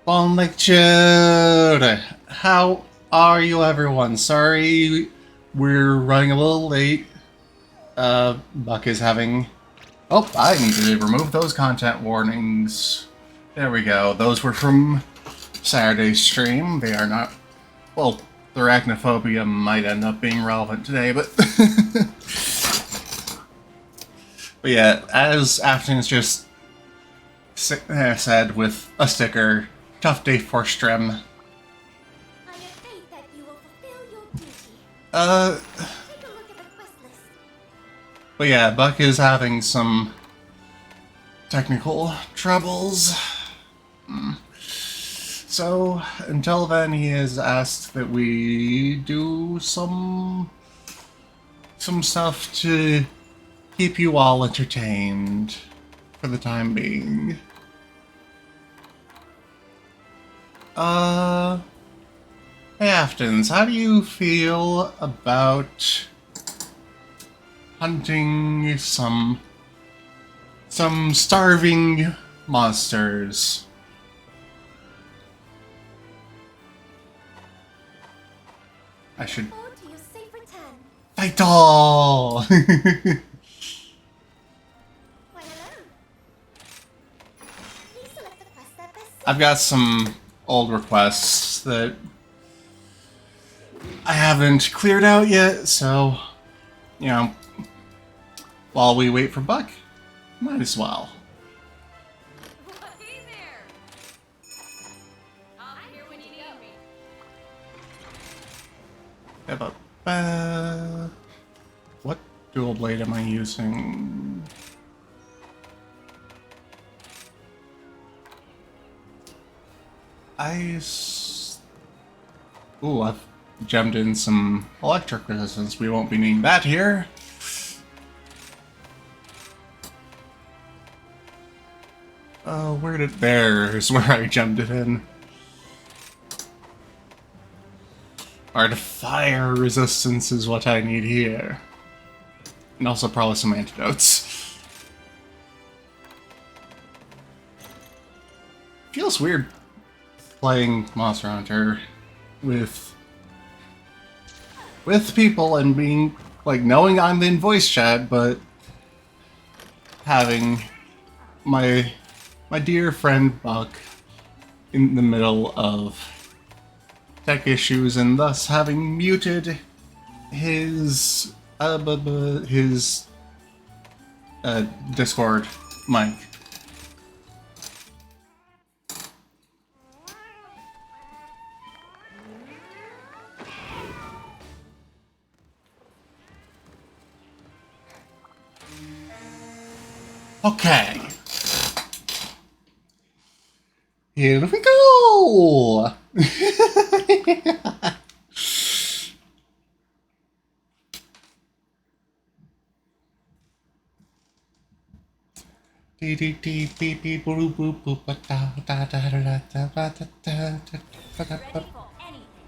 Bon lecture! How are you, everyone? Sorry, we're running a little late. Buck is having... Oh, I need to remove those content warnings. There we go. Those were from Saturday's stream. They are not... Well, the arachnophobia might end up being relevant today, but... But yeah, as Afton's just said with a sticker, tough day for Strem. I have faith that you will fulfill your duty. Uh... Take a look at the quest list. But yeah, Buck is having some technical troubles. So, until then, he has asked that we do some stuff to keep you all entertained for the time being. Hey Aftons, how do you feel about hunting some starving monsters? I should On to your safe return. fight all. Why, hello. Please select the quest that best suits I've got some old requests that I haven't cleared out yet, so you know, while we wait for Buck, might as well. Hey there! I'm here when you need me. What dual blade am I using? Ooh, I've gemmed in some electric resistance. We won't be needing that here. There's where I gemmed it in. Art of fire resistance is what I need here. And also probably some antidotes. Feels weird playing Monster Hunter with people and being like knowing I'm in voice chat, but having my dear friend Buck in the middle of tech issues and thus having muted his Discord mic. Okay. Here we go! Ready for anything.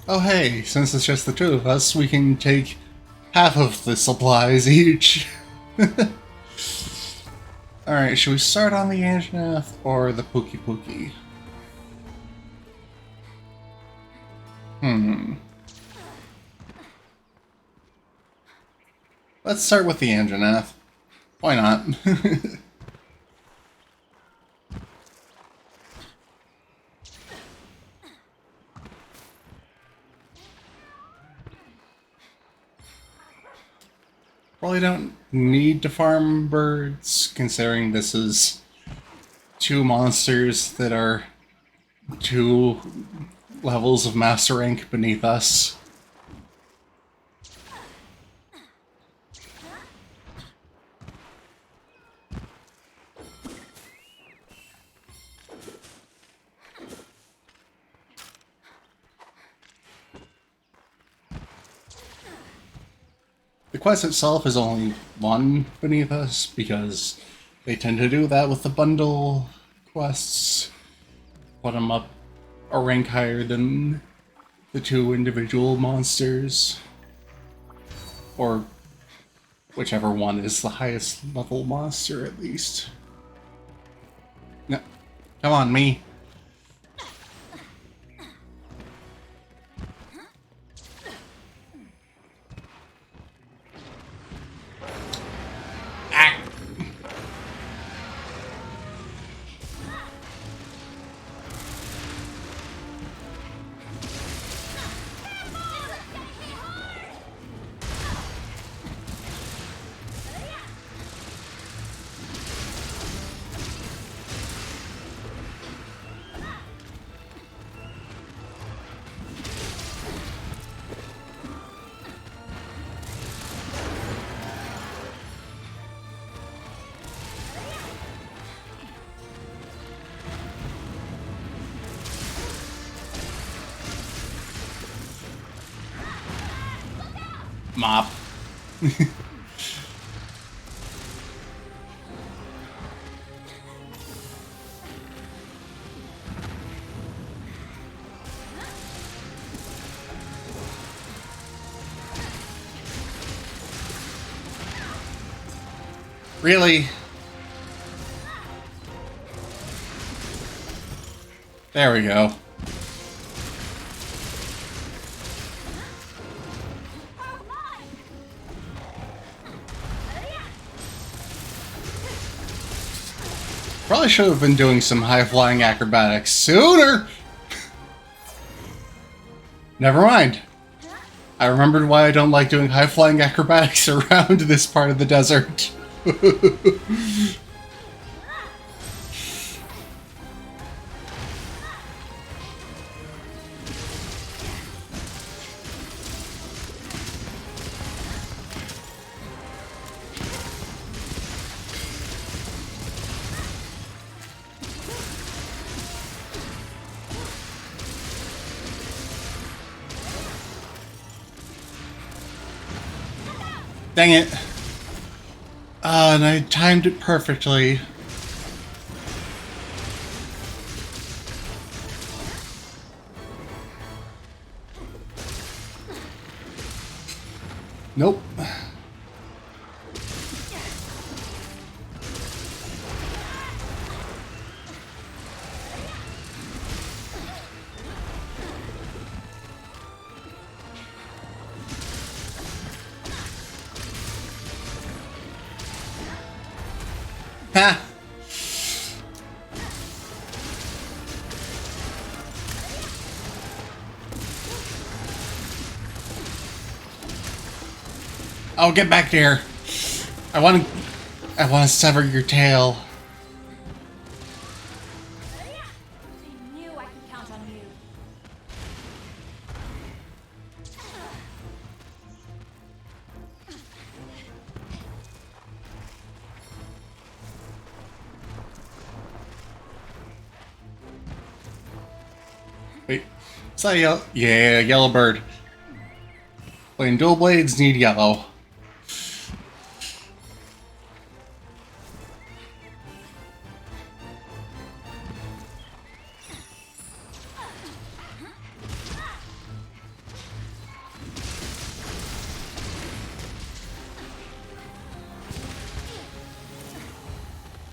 Oh hey, since it's just the two of us, we can take half of the supplies each. Alright, should we start on the Anjanath or the Pookie Pookie? Let's start with the Anjanath. Why not? Probably don't need to farm birds, considering this is two monsters that are two levels of master rank beneath us. The quest itself is only one beneath us, because they tend to do that with the bundle quests. Put them up a rank higher than the two individual monsters. Or Whichever one is the highest level monster, at least. No. Come on, me. Ah. Mop. Really? There we go. Probably should have been doing some high-flying acrobatics sooner! Never mind. I remembered why I don't like doing high-flying acrobatics around this part of the desert. Dang it. And I timed it perfectly. Nope. Ha! Oh, get back there! I want to sever your tail. I knew I could count on you. Wait, is that yellow? Yeah, yellow bird. Playing dual blades need yellow.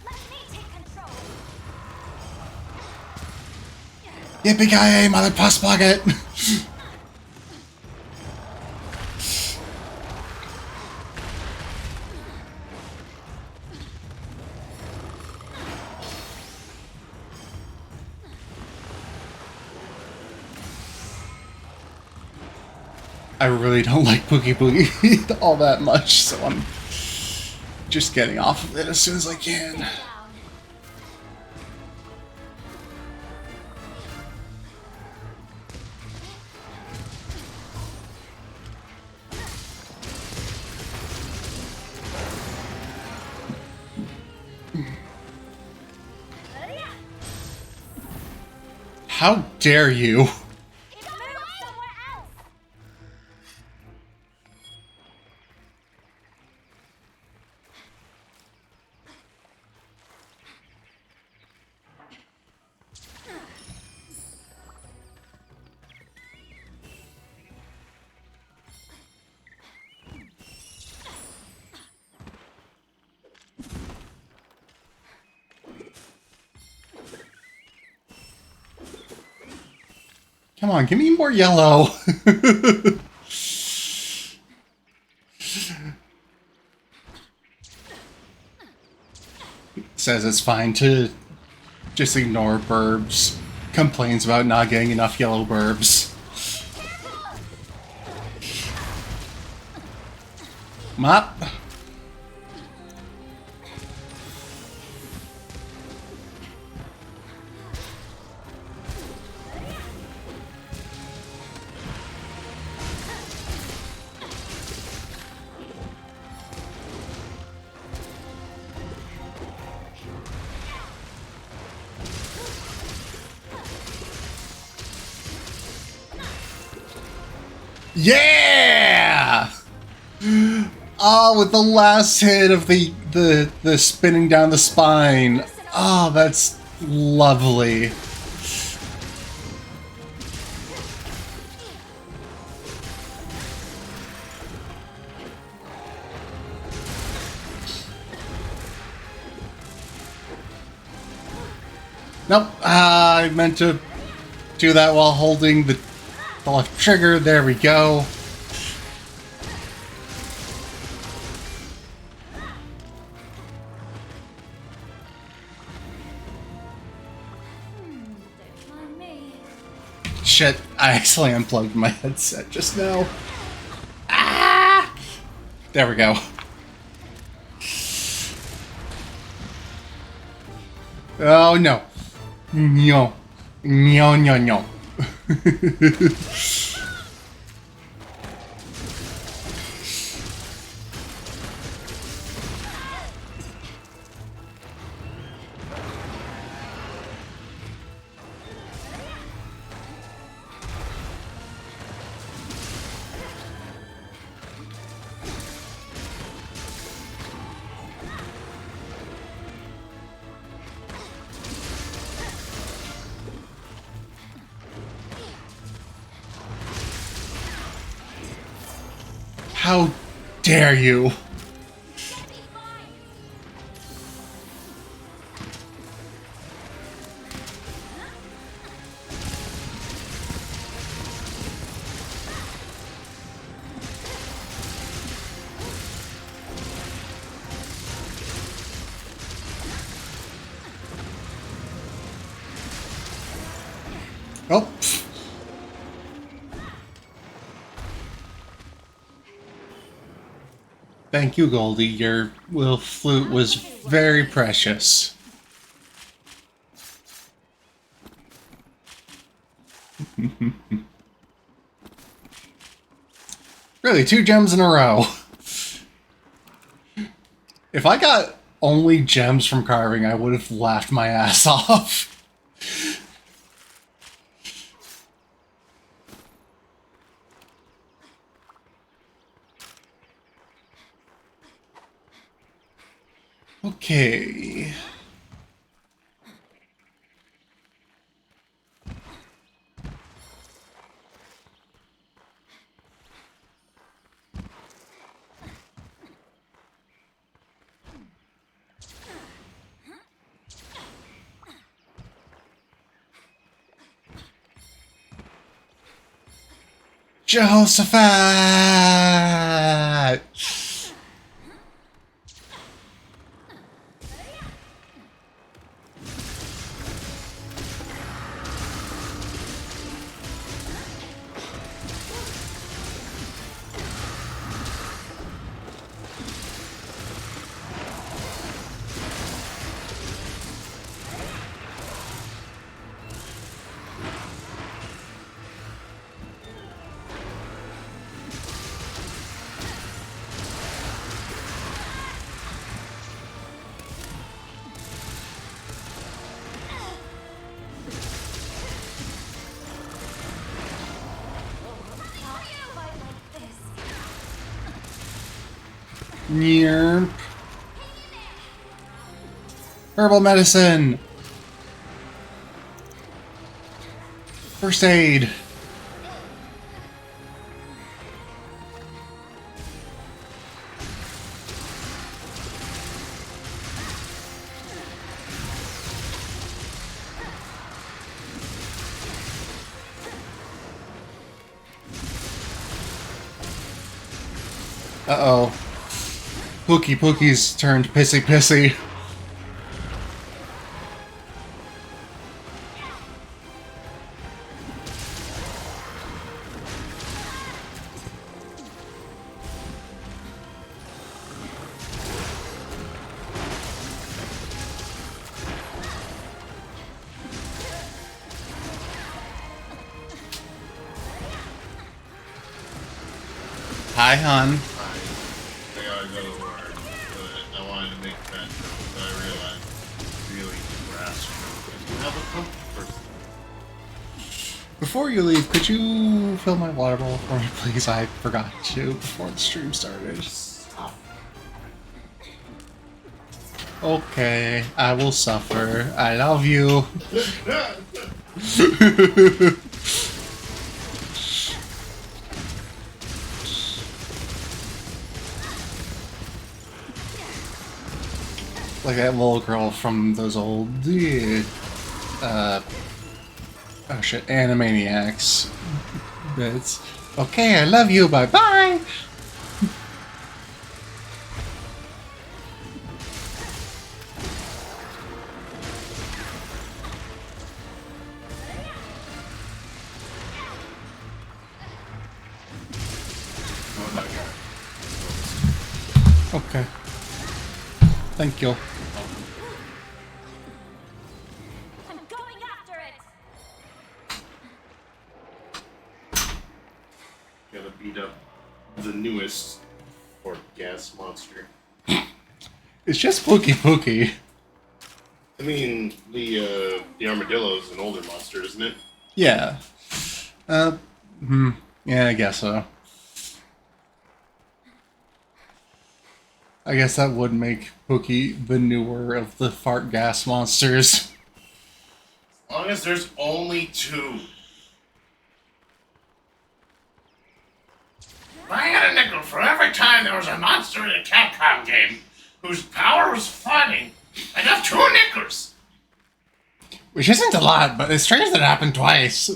Let me take control. Yippee-ki-yay, mother puss bucket! I really don't like Boogie Boogie all that much, so I'm just getting off of it as soon as I can. Down. How dare you? Move somewhere else. Come on, give me more yellow. Says it's fine to just ignore burbs. Complains about not getting enough yellow burbs. Mop. Yeah! Oh, with the last hit of the spinning down the spine. Oh, that's lovely. Nope, I meant to do that while holding the left trigger. There we go. Don't mind me. Shit, I actually unplugged my headset just now. Ah! There we go. Oh no. No. No, no, no. How dare you? Oh. Thank you, Goldie. Your little flute was very precious. Really, 2 gems in a row. If I got only gems from carving, I would have laughed my ass off. Okay. Jehoshaphat! Yerp. Herbal medicine. First aid. Uh-oh. Pookie's turned pissy. Hi, hon. I gotta go to work, but I wanted to make that joke, but I realized it's really grass. You have a comfort. Before you leave, could you fill my water bowl for me, please? I forgot to before the stream started. Okay, I will suffer. I love you. Like that little girl from those old, oh shit, Animaniacs bits. Okay, I love you, bye-bye! Okay. Thank you. I'm going after it. Gotta beat up the newest or gas monster. It's just Pookie. I mean, the armadillo's an older monster, isn't it? Yeah. Yeah, I guess so. I guess that would make Pookie the newer of the fart gas monsters. As long as there's only two. I had a nickel for every time there was a monster in a Capcom game whose power was fighting. I got 2 nickels. Which isn't a lot, but it's strange that it happened twice.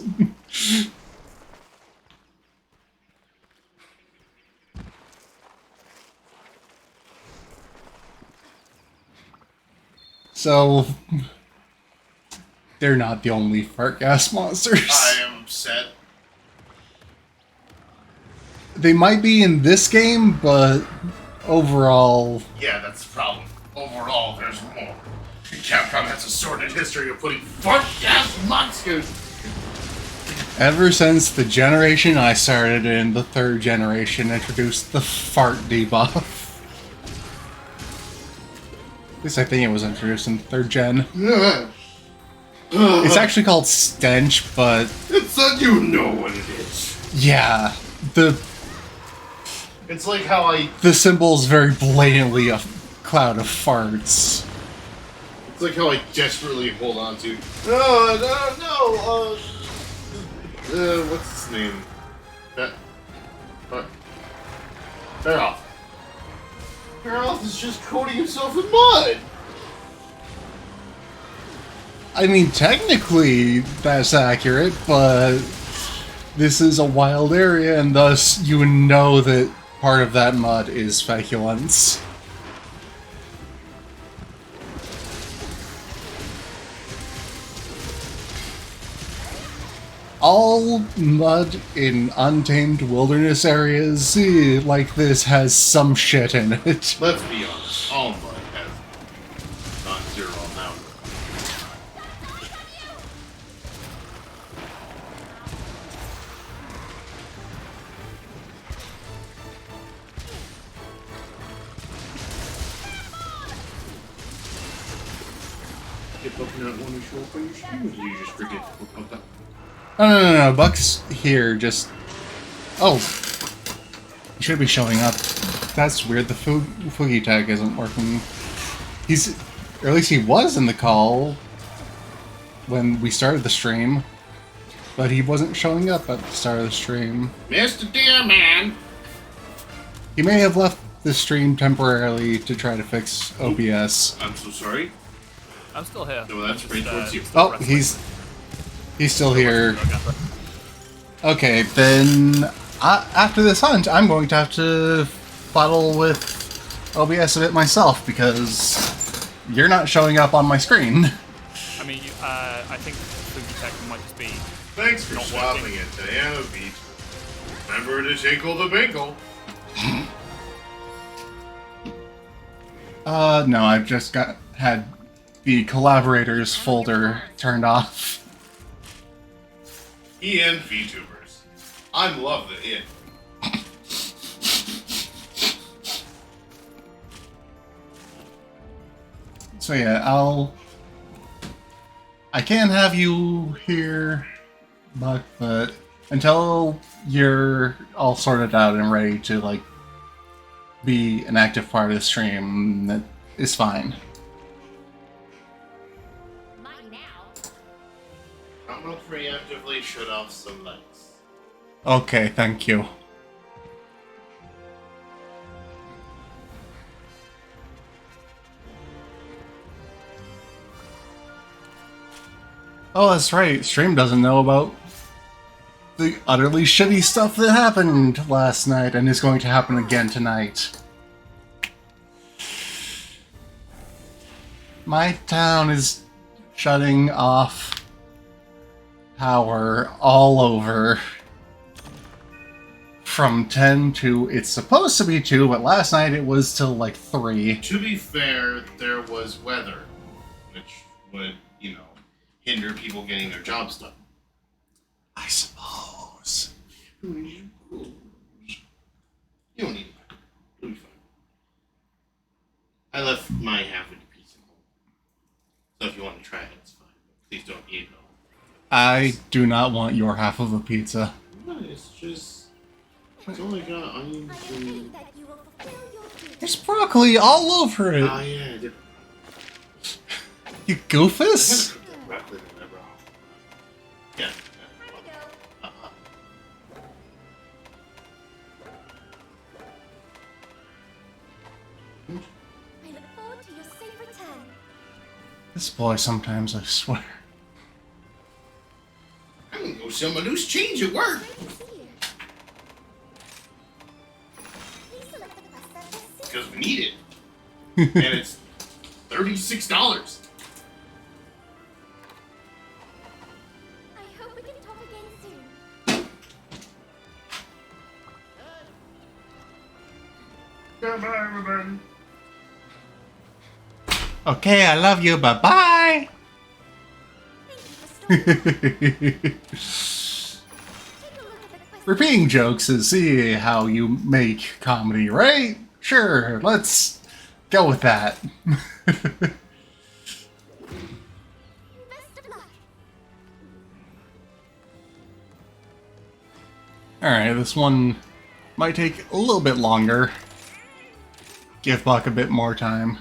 So, they're not the only fart gas monsters. I am upset. They might be in this game, but overall... Yeah, that's the problem. Overall, there's more. Capcom has a sordid history of putting fart gas monsters. Ever since the generation I started in, the 3rd generation introduced the fart debuff. At least I think it was introduced in 3rd gen. It's actually called Stench, but... It's that you know what it is. yeah, It's like how the symbol's very blatantly a cloud of farts. It's like how I desperately hold on to. What's his name? Faroth. Faroth is just coating himself in mud. I mean, technically, that's accurate, but this is a wild area, and thus you know that part of that mud is feculence. All mud in untamed wilderness areas like this has some shit in it. Let's be honest, all mud has non-zero amount. Get poking out when you show up on your stream, or do you just forget to poke out? No, Buck's here, just... Oh. He should be showing up. That's weird, the Foogie tag isn't working. He's... Or at least he was in the call when we started the stream. But he wasn't showing up at the start of the stream. Mr. Dear Man! He may have left the stream temporarily to try to fix OBS. I'm so sorry. I'm still here. No, that's right towards you. Oh, he's still here. Okay, then after this hunt, I'm going to have to fuddle with OBS a bit myself because you're not showing up on my screen. I mean, I think Spooky Tech might just be. Thanks for Not shopping working. at Diana Beach. Remember to tinkle the binkle. No, I've just had the collaborators folder turned off. EN VTubers. I love the it. So yeah, I can have you here, Buck, but until you're all sorted out and ready to, like, be an active part of the stream, that is fine. Mine now. I'm gonna preemptively shut off some lights. Okay, thank you. Oh, that's right. Stream doesn't know about the utterly shitty stuff that happened last night and is going to happen again tonight. My town is shutting off power all over from 10 to, it's supposed to be 2, but last night it was till like 3. To be fair, there was weather, which would, hinder people getting their jobs done. I suppose. You don't need it. It'll be fine. I left my half of the piece at home. So if you want to try it, it's fine. But please don't eat it all. I do not want your half of the pizza. No, it's just... It's only got onions I have and... faith that you will fulfill your duty. There's broccoli all over it. Oh, yeah, I did. You goofus? Broccoli in there, bro. Yeah. Time to go. Uh-huh. I look forward to your safe return. This boy sometimes, I swear. I'm gonna go sell my loose change at work. Great to see you. Please select the quest that will suit Because we need it. And it's $36. I hope we can talk again soon. Goodbye, everybody. Okay, I love you, bye-bye! Thank you for stopping. Take a look at the quest. Repeating jokes is see how you make comedy, right? Sure, let's go with that. Best of luck. Alright, this one might take a little bit longer. Give Buck a bit more time.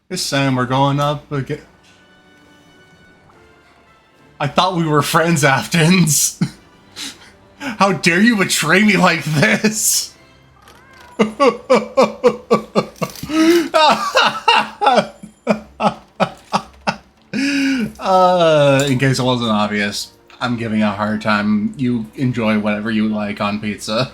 This time we're going up again. I thought we were friends, Aftons. How dare you betray me like this? In case it wasn't obvious, I'm giving a hard time. You enjoy whatever you like on pizza.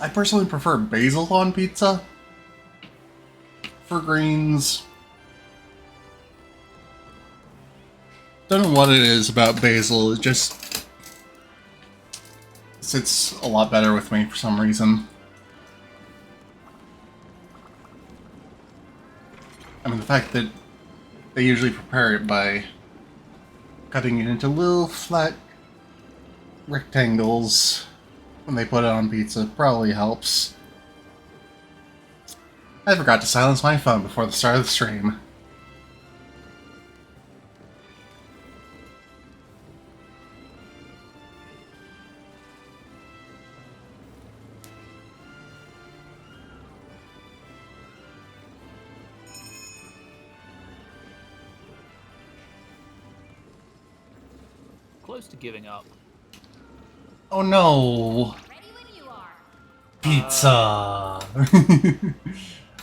I personally prefer basil on pizza. For greens. Don't know what it is about basil, it just sits a lot better with me for some reason. I mean, the fact that they usually prepare it by cutting it into little flat rectangles when they put it on pizza probably helps. I forgot to silence my phone before the start of the stream. close to giving up. Oh no. Ready when you are. Pizza.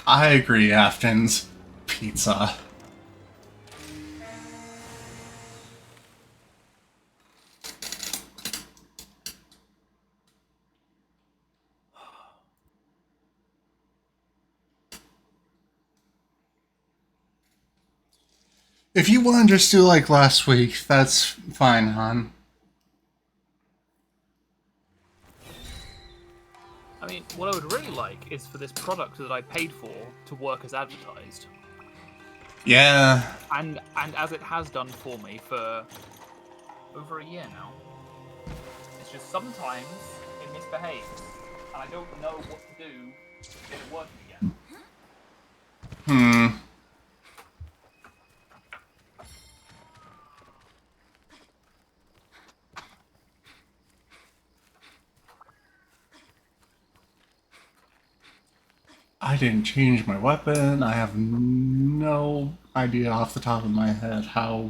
I agree, Aftons. Pizza. If you want to just do like last week, that's fine, hon. I mean, what I would really like is for this product that I paid for to work as advertised. Yeah. And as it has done for me for over a year now. It's just sometimes it misbehaves, and I don't know what to do to get it working again. Hmm. I didn't change my weapon. I have no idea off the top of my head how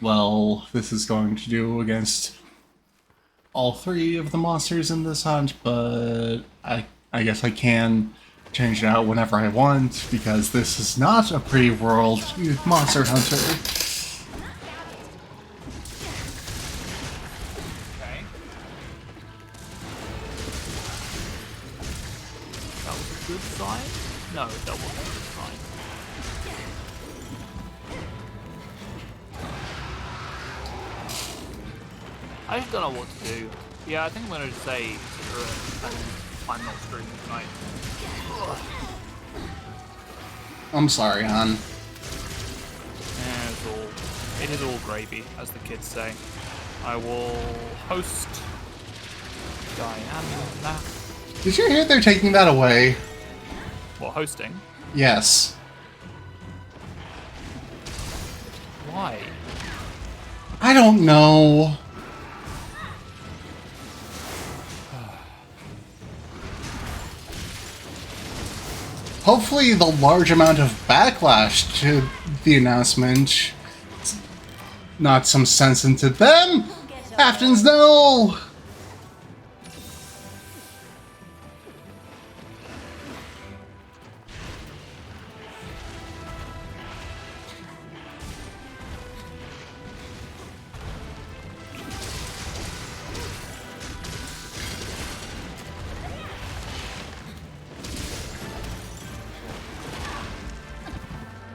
well this is going to do against all three of the monsters in this hunt, but I guess I can change it out whenever I want, because this is not a pre-world monster hunter. Okay. That was a good sign? No, that wasn't a good sign. I just don't know what to do. Yeah, I think I'm going to say I'm not streaming tonight. Ugh. I'm sorry, hon. Yeah, it is all gravy, as the kids say. I will host Diana. Did you hear they're taking that away? What, hosting? Yes. Why? I don't know. Hopefully the large amount of backlash to the announcement, not some sense into them. Aftons, no!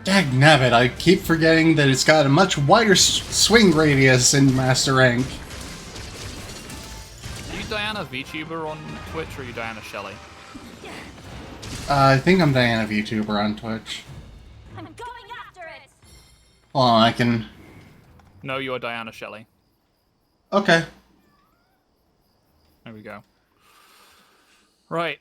Dagnabbit, I keep forgetting that it's got a much wider swing radius in Master Rank. Are you Diana VTuber on Twitch, or are you Diana Shelley? I think I'm Diana VTuber on Twitch. I'm going after it. Hold on, I can... No, you are Diana Shelley. Okay. There we go. Right.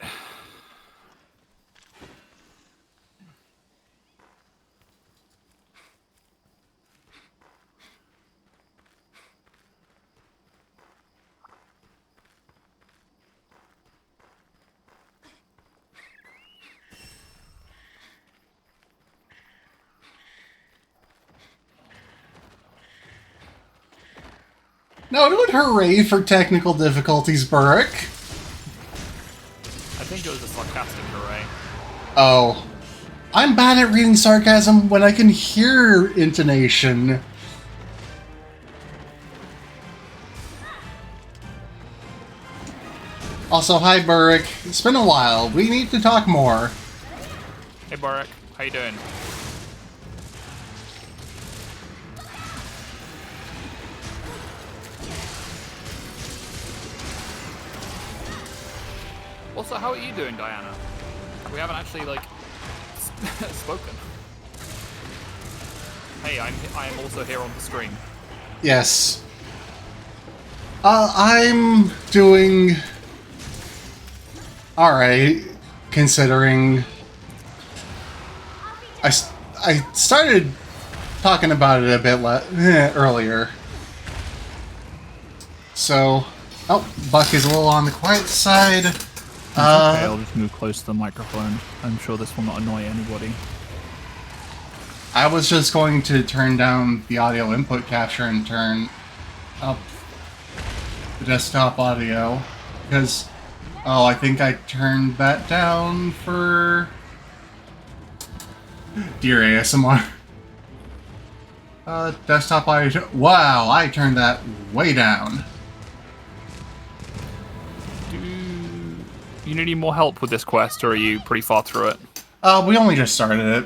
No, don't hooray for technical difficulties, Burrick. I think it was a sarcastic hooray. Oh. I'm bad at reading sarcasm when I can hear intonation. Also, hi, Burrick. It's been a while. We need to talk more. Hey, Barak. How you doing? Also, how are you doing, Diana? We haven't actually, like, spoken. Hey, I am also here on the stream. Yes. I'm doing... alright, considering... I started talking about it a bit earlier. So... oh, Buck is a little on the quiet side. Okay, I'll just move close to the microphone. I'm sure this will not annoy anybody. I was just going to turn down the audio input capture and turn up the desktop audio, because, oh, I think I turned that down for dear ASMR. Desktop audio, wow, I turned that way down. Do you need any more help with this quest, or are you pretty far through it? We only just started it.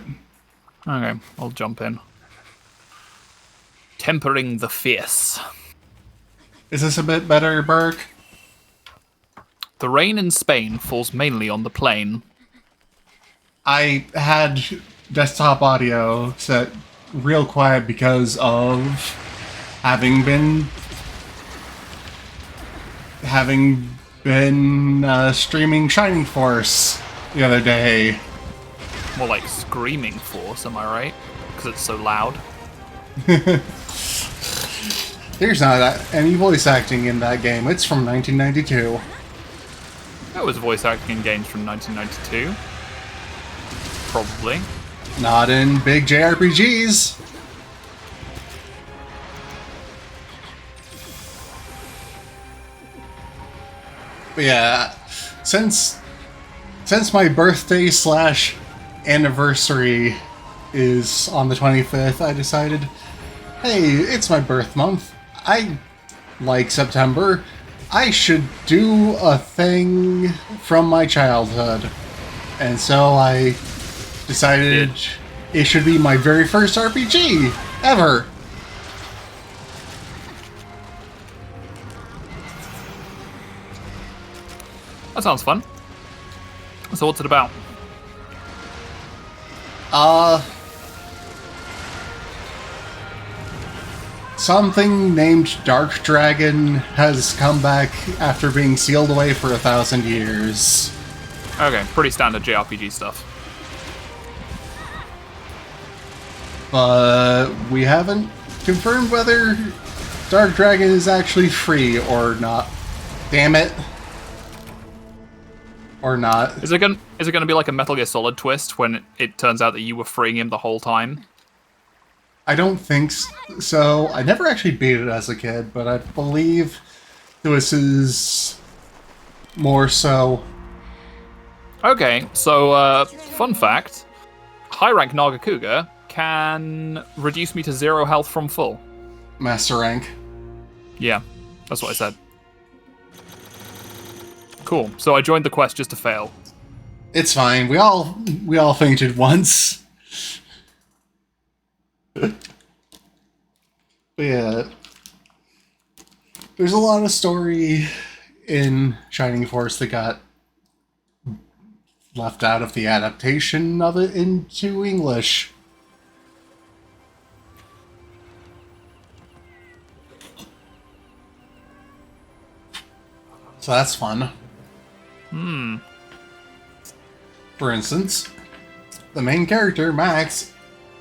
Okay, I'll jump in. Tempering the fierce. Is this a bit better, Burke? The rain in Spain falls mainly on the plain. I had desktop audio set real quiet because of having been streaming Shining Force the other day. More like Screaming Force, am I right? Because it's so loud. There's not any voice acting in that game. It's from 1992. There was voice acting in games from 1992. Probably. Not in big JRPGs. But yeah, since my birthday / anniversary is on the 25th, I decided, hey, it's my birth month. I like September. I should do a thing from my childhood. And so I decided it should be my very first RPG ever. That sounds fun. So what's it about? Something named Dark Dragon has come back after being sealed away for 1,000 years. Okay, pretty standard JRPG stuff. But we haven't confirmed whether Dark Dragon is actually free or not. Damn it. Or not. Is it gonna be like a Metal Gear Solid twist when it turns out that you were freeing him the whole time? I don't think so. I never actually beat it as a kid, but I believe this is more so. Okay, so fun fact: high rank Nagakuga can reduce me to 0 health from full. Master rank. Yeah, that's what I said. Cool. So I joined the quest just to fail. It's fine. We all fainted once. But yeah, there's a lot of story in Shining Force that got left out of the adaptation of it into English. So that's fun. For instance, the main character, Max,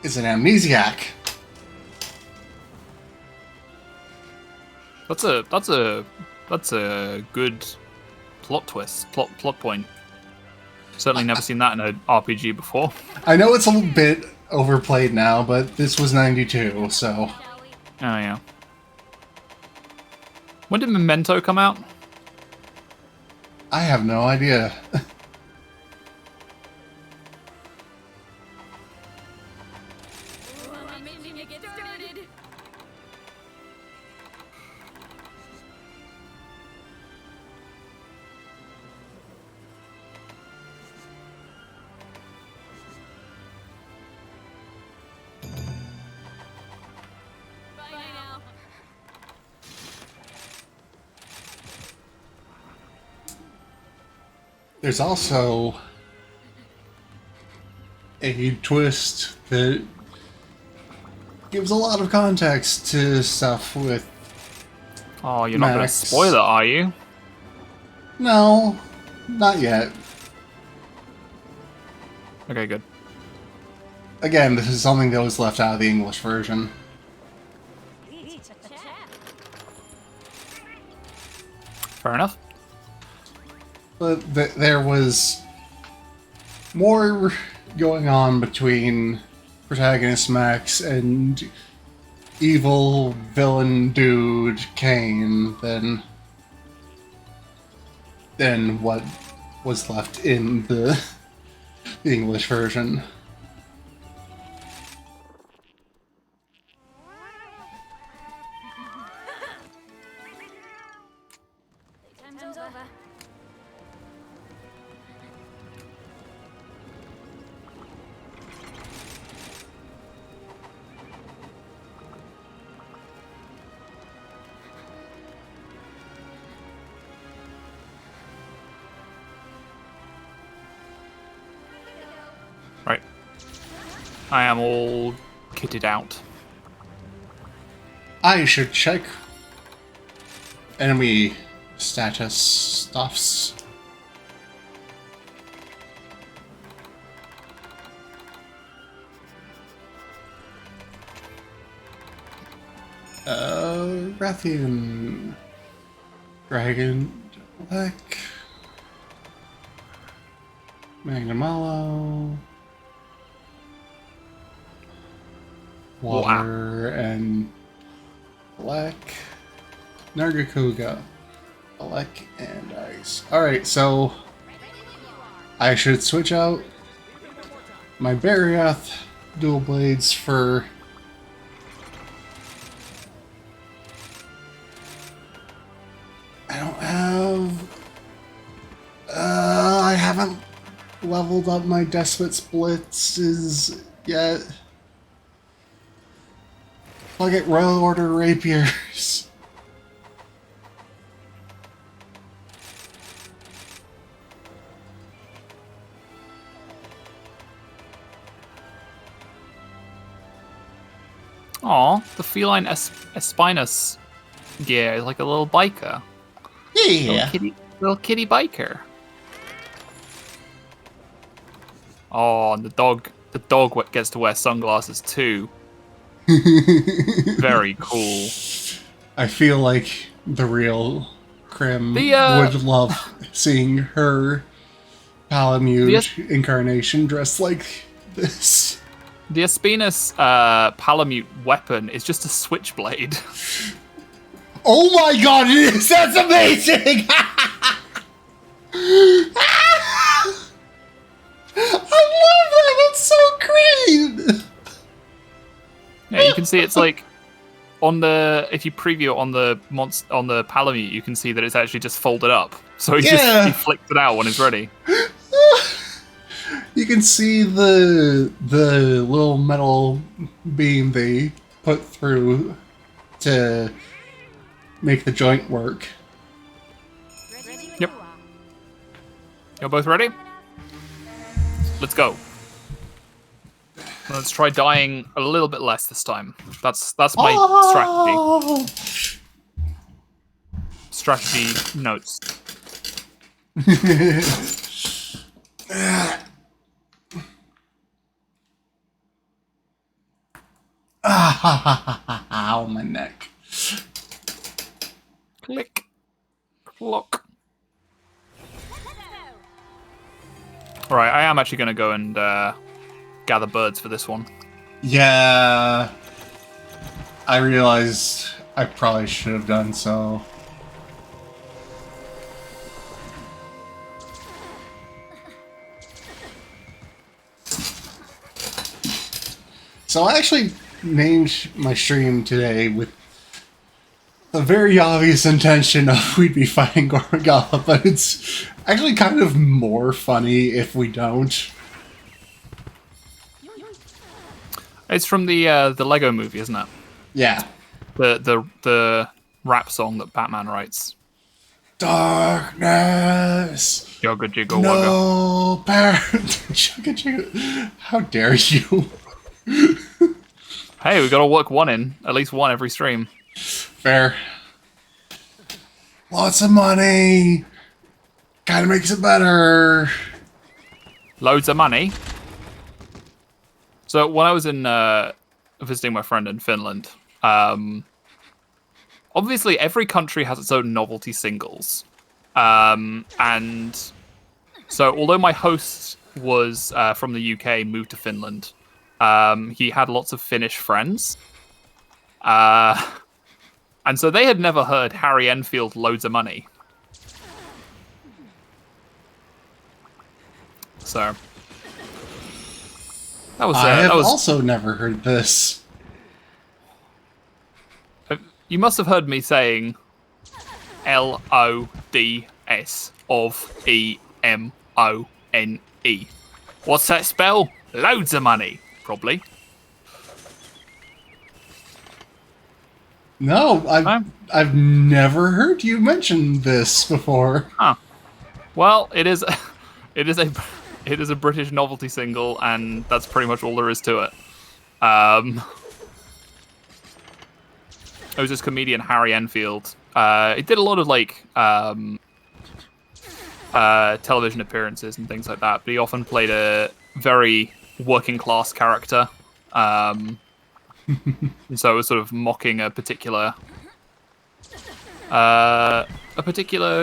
is an amnesiac. That's a good plot twist, plot point. Certainly never seen that in an RPG before. I know it's a little bit overplayed now, but this was 92, so. Oh yeah. When did Memento come out? I have no idea. There's also a twist that gives a lot of context to stuff with Oh, you're not going to Max. spoil it, are you? No, not yet. Okay, good. Again, this is something that was left out of the English version. Fair enough. But there was more going on between protagonist Max and evil villain dude Kane than than what was left in the English version. Time's over. Right. I am all kitted out. I should check enemy status stuffs. Rathian Dragon Black Magnamalo Water and Black Nargacuga Black and Ice. Alright, so I should switch out my Barioth dual blades for I don't have I haven't leveled up my Despot's Blitzes yet. I'll get Royal Order Rapiers. Aw, the feline Espinus gear is like a little biker. Yeah. Little kitty biker. Oh, and the dog gets to wear sunglasses too. Very cool. I feel like the real Krim would love seeing her Palamute incarnation dressed like this. The Espinus Palamute weapon is just a switchblade. Oh my god, it is! That's amazing! I love that! That's so great! Yeah, you can see it's like on the if you preview it on the Palamute, you can see that it's actually just folded up. So he flicks it out when it's ready. You can see the little metal beam they put through to make the joint work. Yep. You're both ready? Let's go. Let's try dying a little bit less this time. That's my strategy. Strategy notes. Ow, my neck. Click. Clock. Alright, I am actually going to go and gather birds for this one. Yeah. I realized I probably should have done so. So I actually named my stream today with a very obvious intention of we'd be fighting Gorgala, but it's actually kind of more funny if we don't. It's from the Lego movie, isn't it? Yeah. The rap song that Batman writes. Darkness. Jogga jigga wugga. No parent. Jugga jigga. How dare you? Hey, we got to work one in. At least one every stream. Fair. Lots of money. Kind of makes it better. Loads of money. So when I was in visiting my friend in Finland, obviously every country has its own novelty singles. And so although my host was from the UK, moved to Finland, he had lots of Finnish friends. And so they had never heard Harry Enfield Loads of Money. So that was. I have that was. also never heard this. You must have heard me saying LODS of EMONE. What's that spell? Loads of money, probably. No, I've never heard you mention this before. Huh. Well, it is a British novelty single, and that's pretty much all there is to it. It was this comedian Harry Enfield. He did a lot of like television appearances and things like that, but he often played a very working class character. And so it was sort of mocking a particular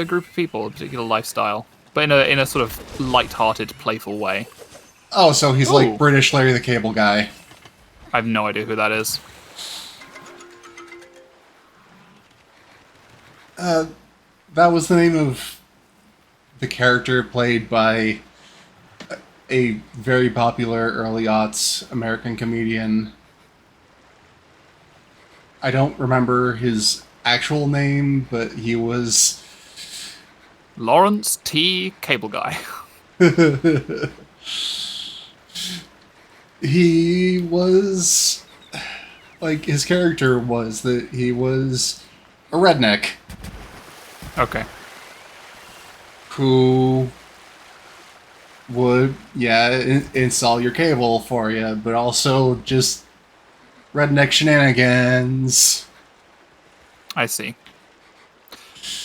group of people, a particular lifestyle, but in a sort of light-hearted, playful way. Oh, so he's Ooh. like British Larry the Cable Guy. I have no idea who that is. That was the name of the character played by a very popular early aughts American comedian. I don't remember his actual name, but he was... Lawrence T. Cable Guy. He was... Like, his character was that he was a redneck Okay. who would, install your cable for you, but also just redneck shenanigans. I see.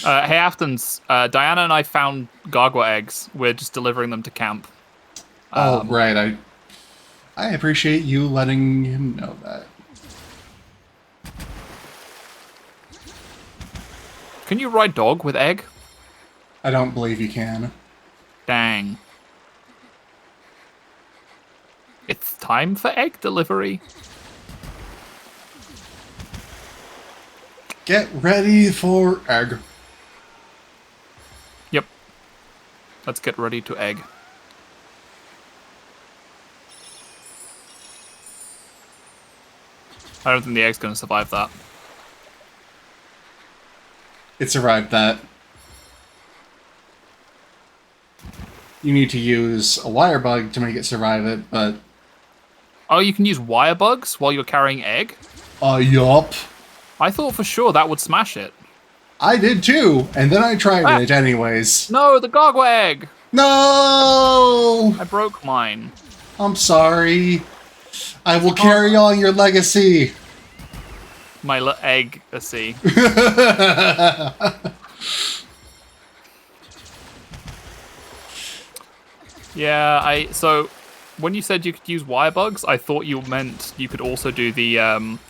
Hey, Aftons, Diana and I found gargoyle eggs. We're just delivering them to camp. Oh, right. I appreciate you letting him know that. Can you ride dog with egg? I don't believe you can. Dang. It's time for egg delivery. Get ready for egg. Yep. Let's get ready to egg. I don't think the egg's going to survive that. It survived that. You need to use a wire bug to make it survive it, but... Oh, you can use wire bugs while you're carrying egg? Yup. I thought for sure that would smash it. I did too, and then I tried it anyways. No, the gargoyle egg! No! I broke mine. I'm sorry. I will carry on your legacy. My egg, let's see. Yeah, so when you said you could use wire bugs, I thought you meant you could also do the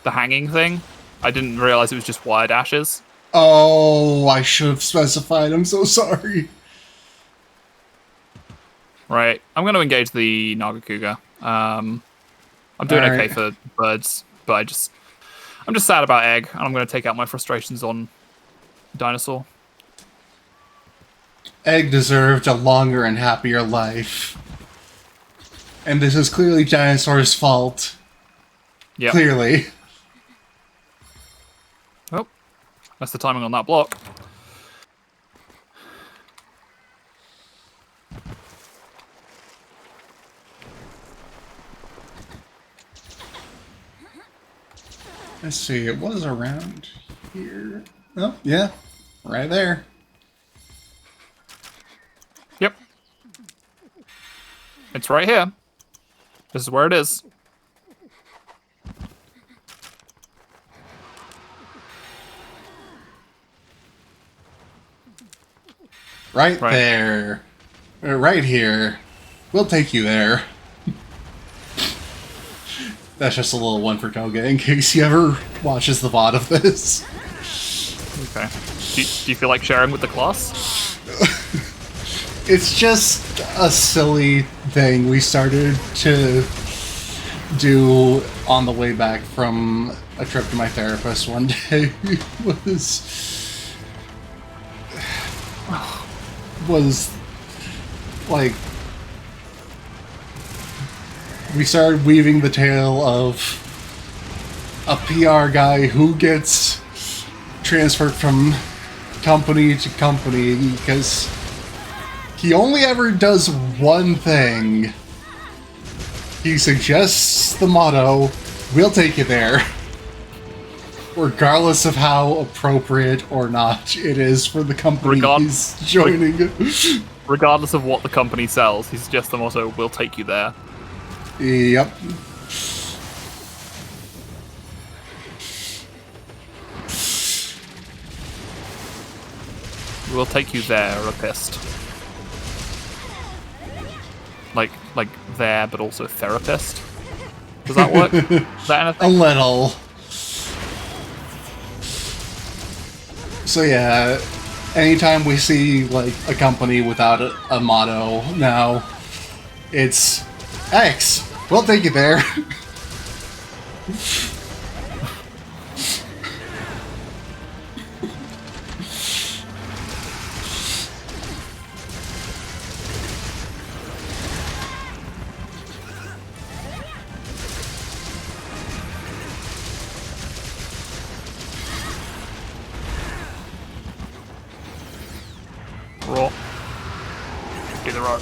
hanging thing. I didn't realize it was just wire dashes. Oh, I should have specified. I'm so sorry. Right, I'm going to engage the Nagakuga. I'm doing All okay right. for birds, but I'm just sad about egg, and I'm going to take out my frustrations on dinosaur. Egg deserved a longer and happier life. And this is clearly Dinosaur's fault. Yep. Clearly. Oh, that's the timing on that block. Let's see, it was around here. Oh, yeah. Right there. Yep. It's right here. This is where it is. Right Right. there. Right here. We'll take you there. That's just a little one for Toga in case he ever watches the VOD of this. Okay. Do you feel like sharing with the class? It's just a silly thing we started to do on the way back from a trip to my therapist one day. was like we started weaving the tale of a PR guy who gets transferred from company to company because he only ever does one thing. He suggests the motto, "We'll take you there," regardless of how appropriate or not it is for the company he's joining. Regardless of what the company sells, he suggests the motto, "We'll take you there." Yep. We'll take you there, rapist. Like there, but also therapist. Does that work? Is that anything? A little. So yeah, anytime we see like a company without a motto now, it's X. We'll take you there. Raw. Either or.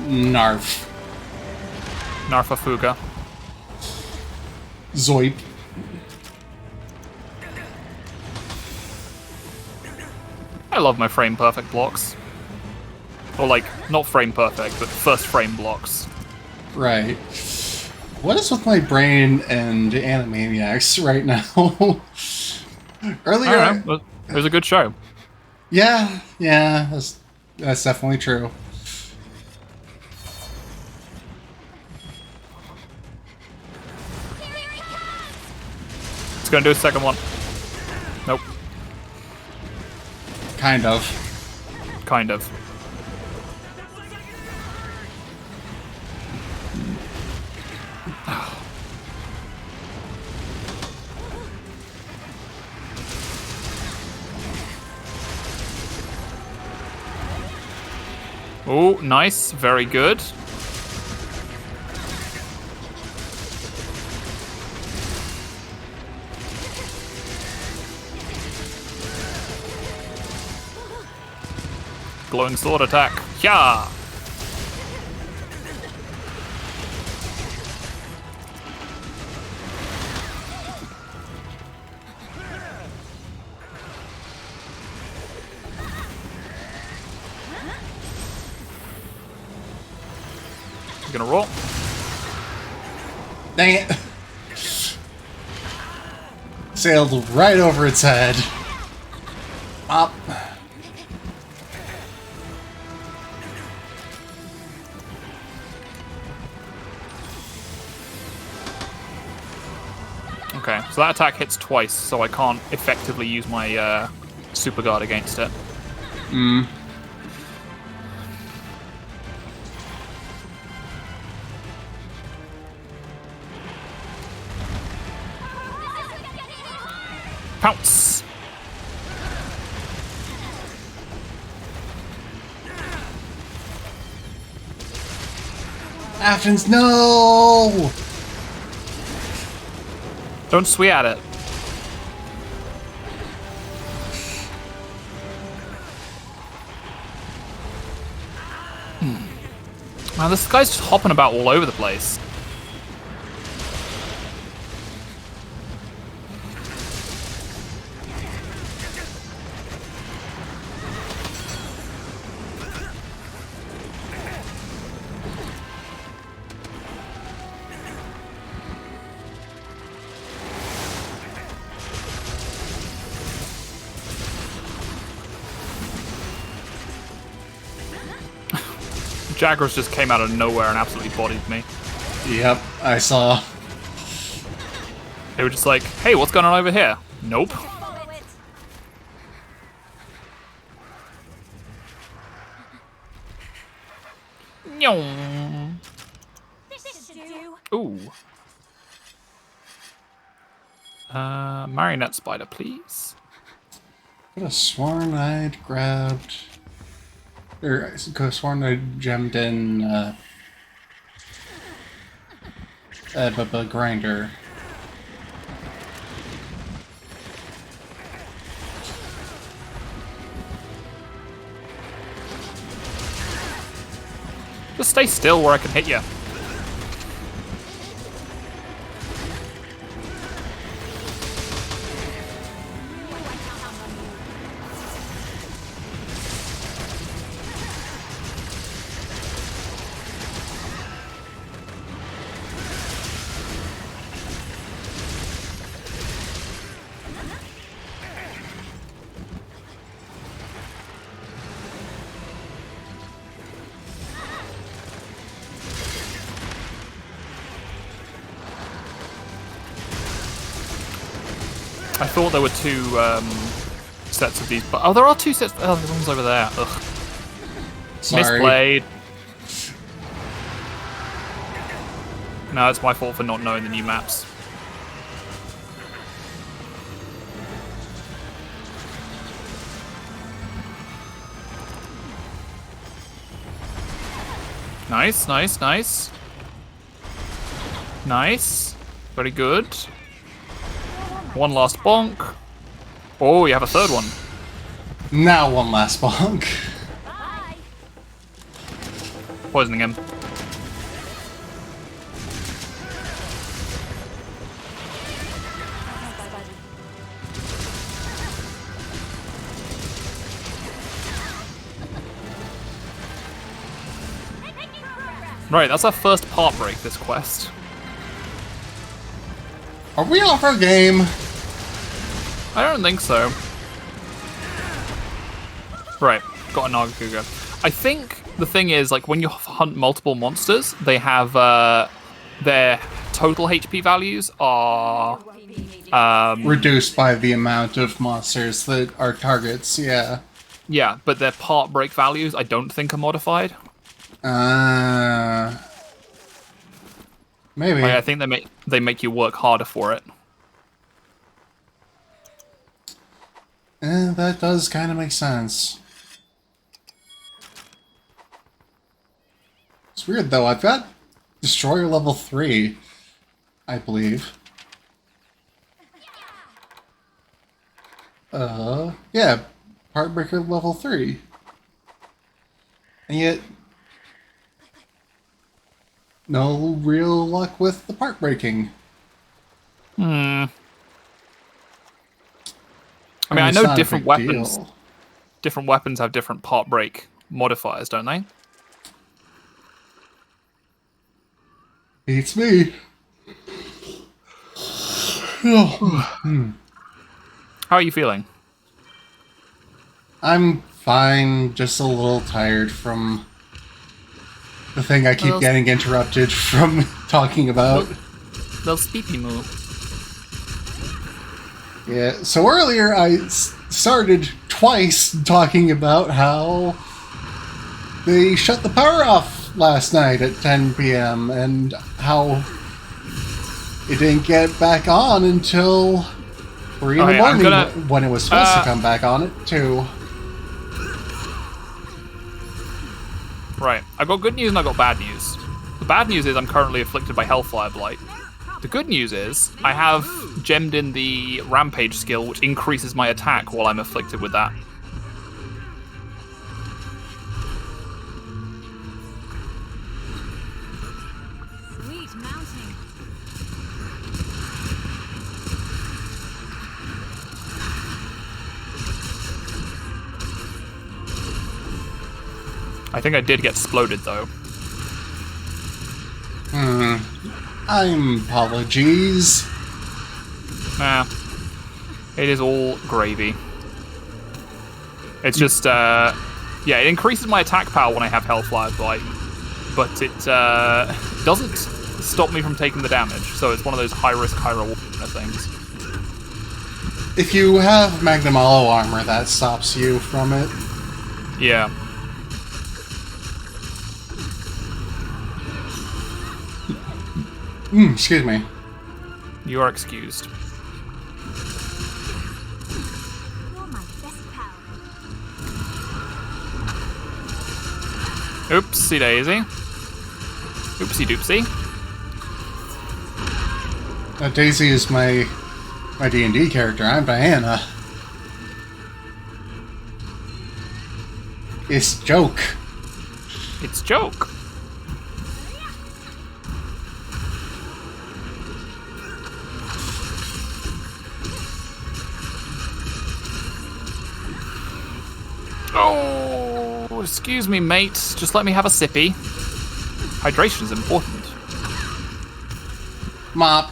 Narf. Narfa Fuga. Zoip. I love my frame perfect blocks. Or like, not frame perfect, but first frame blocks. Right. What is with my brain and Animaniacs right now? Earlier, I don't know. It was a good show. yeah, that's definitely true. It's gonna do a second one. Nope. Kind of. Kind of. Oh, nice. Very good. Glowing sword attack. Yeah. You gonna roll? Dang it. Sailed right over its head. Up. Okay, so that attack hits twice, so I can't effectively use my super guard against it. Pounce! Athens, no! Don't swee at it. Man, this guy's just hopping about all over the place. Jagras just came out of nowhere and absolutely bodied me. Yep, I saw. They were just like, hey, what's going on over here? Nope. Follow it. Nyong. This should do. Ooh. Marionette spider, please. Could have sworn I'd grabbed... Or I could have sworn I'd gemmed in the grinder. Just stay still where I can hit you. I thought there were two sets of these, but oh, there are two sets. Oh, the one's over there. Ugh. Sorry. Misplayed. No, it's my fault for not knowing the new maps. Nice, nice, nice. Nice. Very good. One last bonk. Oh, you have a third one. Now one last bonk. Bye. Poisoning him. Right, that's our first part break, this quest. Are we off our game? I don't think so. Right, got a Nagakuga. I think the thing is, like, when you hunt multiple monsters, they have, their total HP values are, Reduced by the amount of monsters that are targets, yeah. yeah, but their part break values I don't think are modified. Maybe. Like, I think they make you work harder for it. That does kind of make sense. It's weird though, I've got Destroyer level 3, I believe. Yeah, Heartbreaker level 3. And yet, no real luck with the part breaking. I mean, I It's know not a different big weapons. deal. Different weapons have different part break modifiers, don't they? Beats me. How are you feeling? I'm fine, just a little tired from the thing I keep Well, getting interrupted from talking about. Little speepy moo. Yeah, so earlier I started twice talking about how they shut the power off last night at 10 p.m. and how it didn't get back on until 3 in the Okay, I'm morning gonna- when it was supposed to come back on at 2. Right, I've got good news and I've got bad news. The bad news is I'm currently afflicted by Hellfire Blight. The good news is I have gemmed in the Rampage skill, which increases my attack while I'm afflicted with that. Sweet mounting. I think I did get exploded though. Apologies. It is all gravy. It's just, yeah, it increases my attack power when I have Hellfire Blight, but it doesn't stop me from taking the damage, so it's one of those high risk, high reward kind of things. If you have Magnum Hollow armor, that stops you from it. Yeah. Excuse me. You are excused. You're my best Oopsie daisy. Oopsie doopsie. Daisy is my D&D character. I'm Diana. It's joke. It's joke. Oh, excuse me, mate. Just let me have a sippy. Hydration is important. Mop.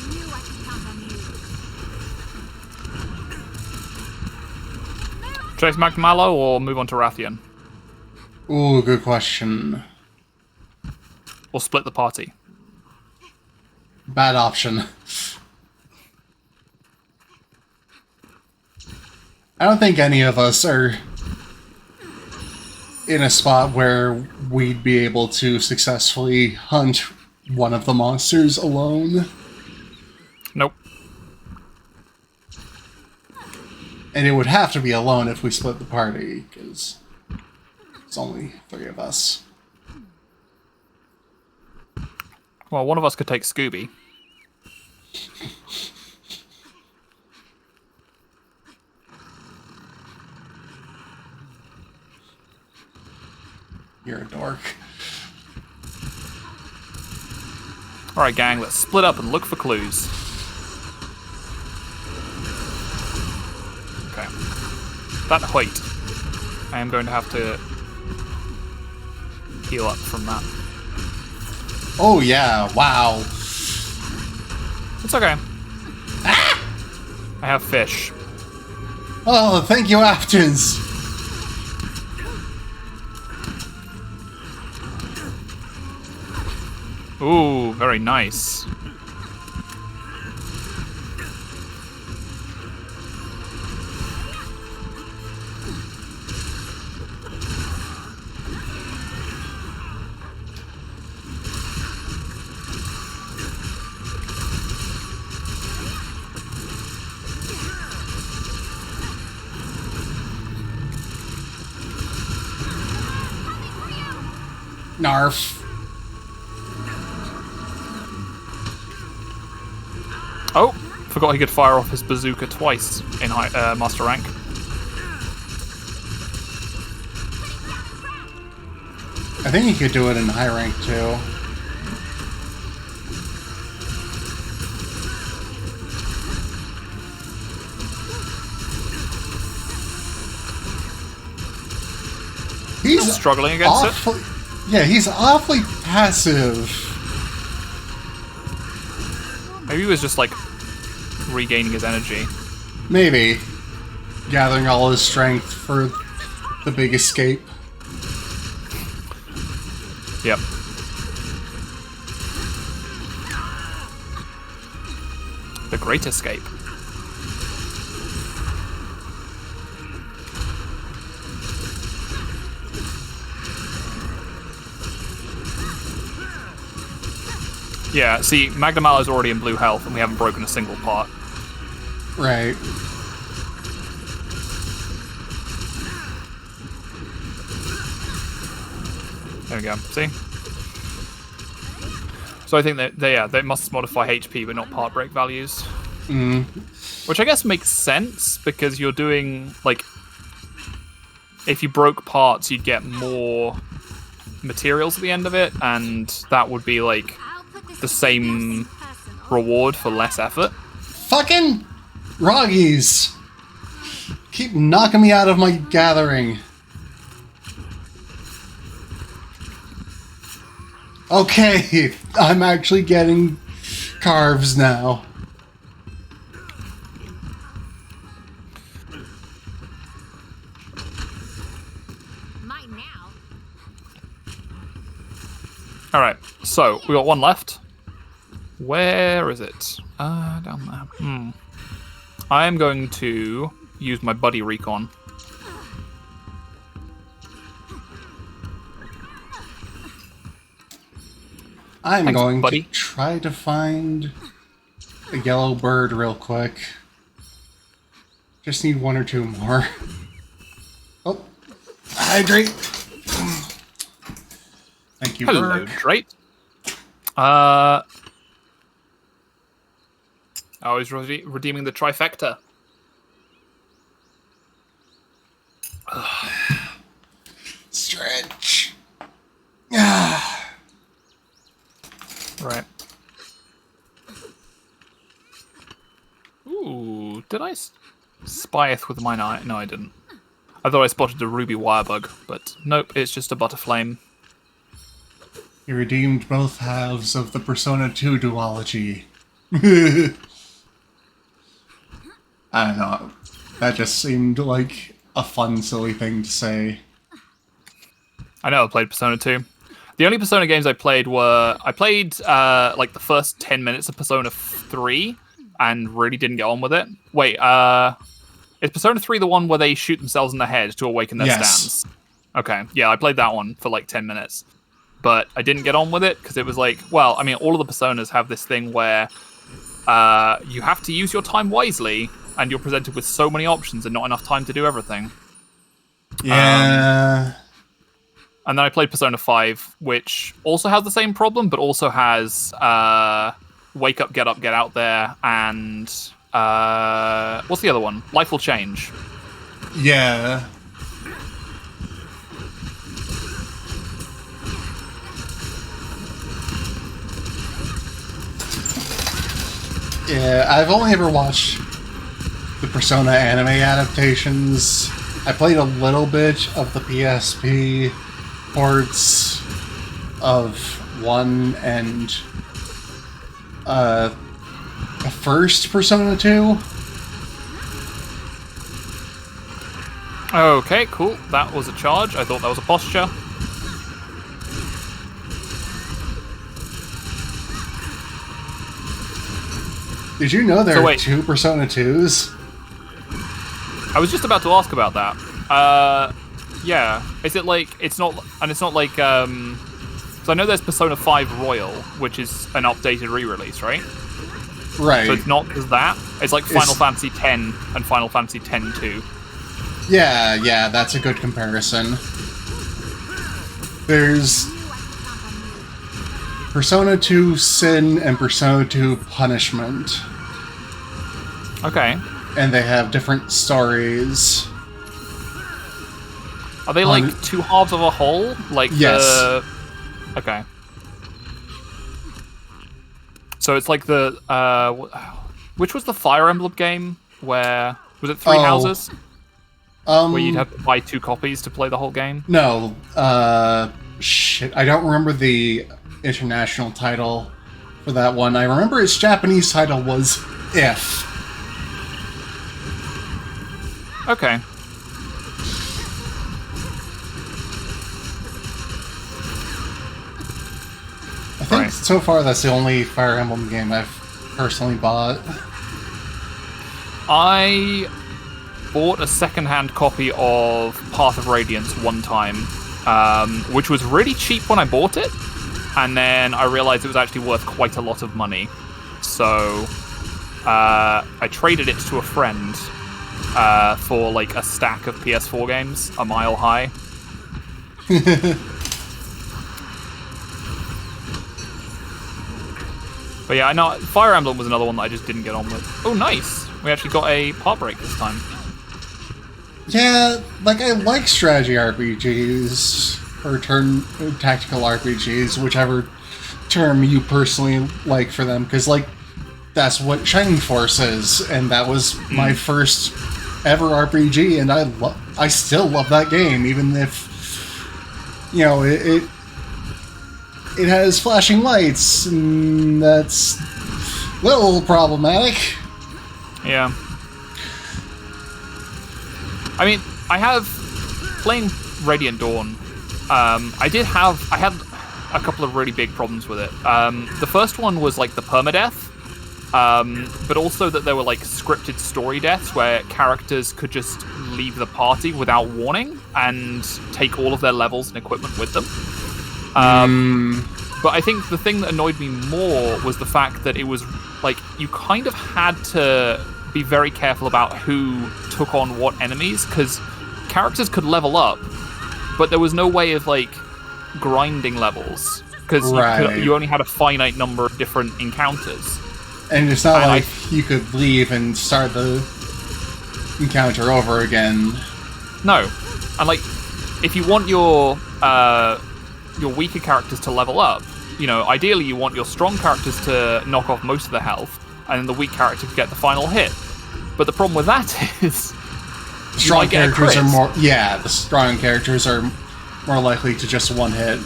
Knew I could count on you. Chase Magmallow or move on to Rathian? Ooh, good question. Or split the party? Bad option. I don't think any of us are in a spot where we'd be able to successfully hunt one of the monsters alone. Nope. And it would have to be alone if we split the party, because it's only 3 of us. Well, one of us could take Scooby. You're a dork. Alright, gang, let's split up and look for clues. Okay. That height. I am going to have to heal up from that. Oh yeah, wow. It's okay. I have fish. Oh, thank you, Aftons. Ooh, very nice. Narf. Oh, forgot he could fire off his bazooka twice in master rank. I think you could do it in high rank too. He's Struggling against it. awfully, yeah, he's awfully passive. Maybe he was just like regaining his energy. Maybe gathering all his strength for the big escape. Yep. The Great Escape. Yeah, see, Magdamallo's already in blue health, and we haven't broken a single part. Right. There we go. See? So I think that they must modify HP, but not part break values. Which I guess makes sense because you're doing like, if you broke parts, you'd get more materials at the end of it, and that would be like the same reward for less effort. Fucking Roggies! Keep knocking me out of my gathering. Okay, I'm actually getting carves now. Mine now. Alright, so we got one left. Where is it? Down there. I am going to use my buddy recon. I'm Thanks, going buddy. to try to find a yellow bird real quick. Just need one or two more. Oh, hydrate. Thank you, Hello, Burke. Drake. I was redeeming the trifecta. Stretch. Ah. Right. Ooh, did I spyeth with mine eye? No, I didn't. I thought I spotted a ruby wire bug, but nope, it's just a butterflame. You redeemed both halves of the Persona 2 duology. I don't know. That just seemed like a fun, silly thing to say. I know I played Persona 2. The only Persona games I played were... I played, like, the first 10 minutes of Persona 3, and really didn't get on with it. Wait, is Persona 3 the one where they shoot themselves in the head to awaken their stance? Okay, yeah, I played that one for, like, 10 minutes. But I didn't get on with it, because it was like... Well, I mean, all of the Personas have this thing where you have to use your time wisely, and you're presented with so many options and not enough time to do everything. Yeah... And then I played Persona 5, which also has the same problem, but also has Wake Up, Get Out There, and what's the other one? Life Will Change. Yeah. Yeah, I've only ever watched the Persona anime adaptations. I played a little bit of the PSP ports of 1 and the first Persona 2. Okay, cool. That was a charge. I thought that was a posture. Did you know there So are wait. 2 Persona 2s? I was just about to ask about that. Yeah. Is it like... It's not like... So I know there's Persona 5 Royal, which is an updated re-release, right? Right. So it's not just that? It's like Final Fantasy X and Final Fantasy X-2. Yeah, that's a good comparison. There's Persona 2 Sin and Persona 2 Punishment. Okay. And they have different stories. Are they like two halves of a whole? Like Yes. Okay. So it's like the which was the Fire Emblem game where was it Three Houses? Where you'd have to buy 2 copies to play the whole game? No, shit, I don't remember the international title for that one. I remember its Japanese title was If. Okay. I think so far that's the only Fire Emblem game I've personally bought. I bought a second-hand copy of Path of Radiance one time, which was really cheap when I bought it, and then I realized it was actually worth quite a lot of money. So I traded it to a friend for like a stack of PS4 games, a mile high. But yeah, I know Fire Emblem was another one that I just didn't get on with. Oh, nice! We actually got a part break this time. Yeah, like I like strategy RPGs, or tactical RPGs, whichever term you personally like for them, because like that's what Shining Force is, and that was my first ever RPG, and I still love that game, even if it has flashing lights, and that's a little problematic. Yeah. I mean, I have playing Radiant Dawn. I had a couple of really big problems with it. The first one was like the permadeath, but also that there were like scripted story deaths where characters could just leave the party without warning and take all of their levels and equipment with them. But I think the thing that annoyed me more was the fact that it was like you kind of had to be very careful about who took on what enemies, because characters could level up, but there was no way of like grinding levels because you only had a finite number of different encounters. And it's not like you could leave and start the encounter over again. No. And like, if you want your weaker characters to level up, you know, ideally you want your strong characters to knock off most of the health, and then the weak character to get the final hit. But the problem with that is strong characters are more... Yeah, the strong characters are more likely to just one hit.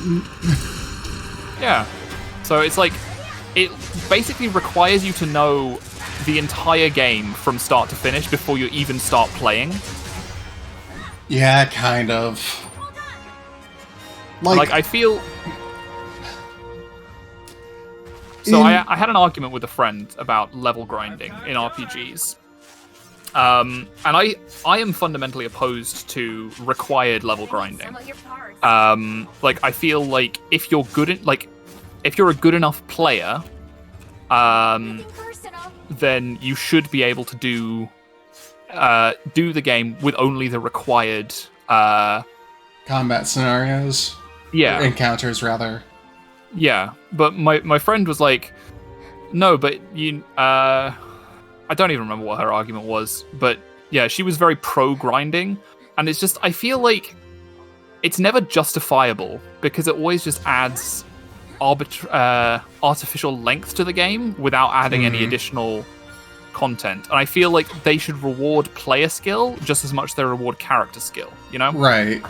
Yeah. So it's like... It basically requires you to know the entire game from start to finish before you even start playing. Yeah, kind of. Like I feel... So I had an argument with a friend about level grinding in RPGs. And I am fundamentally opposed to required level grinding. Like, I feel like if you're good at... Like, if you're a good enough player, then you should be able to do the game with only the required combat scenarios. Yeah, encounters rather. Yeah, but my friend was like, no, but you. I don't even remember what her argument was, but yeah, she was very pro grinding, and it's just I feel like it's never justifiable because it always just adds artificial length to the game without adding any additional content. And I feel like they should reward player skill just as much as they reward character skill, you know? Right.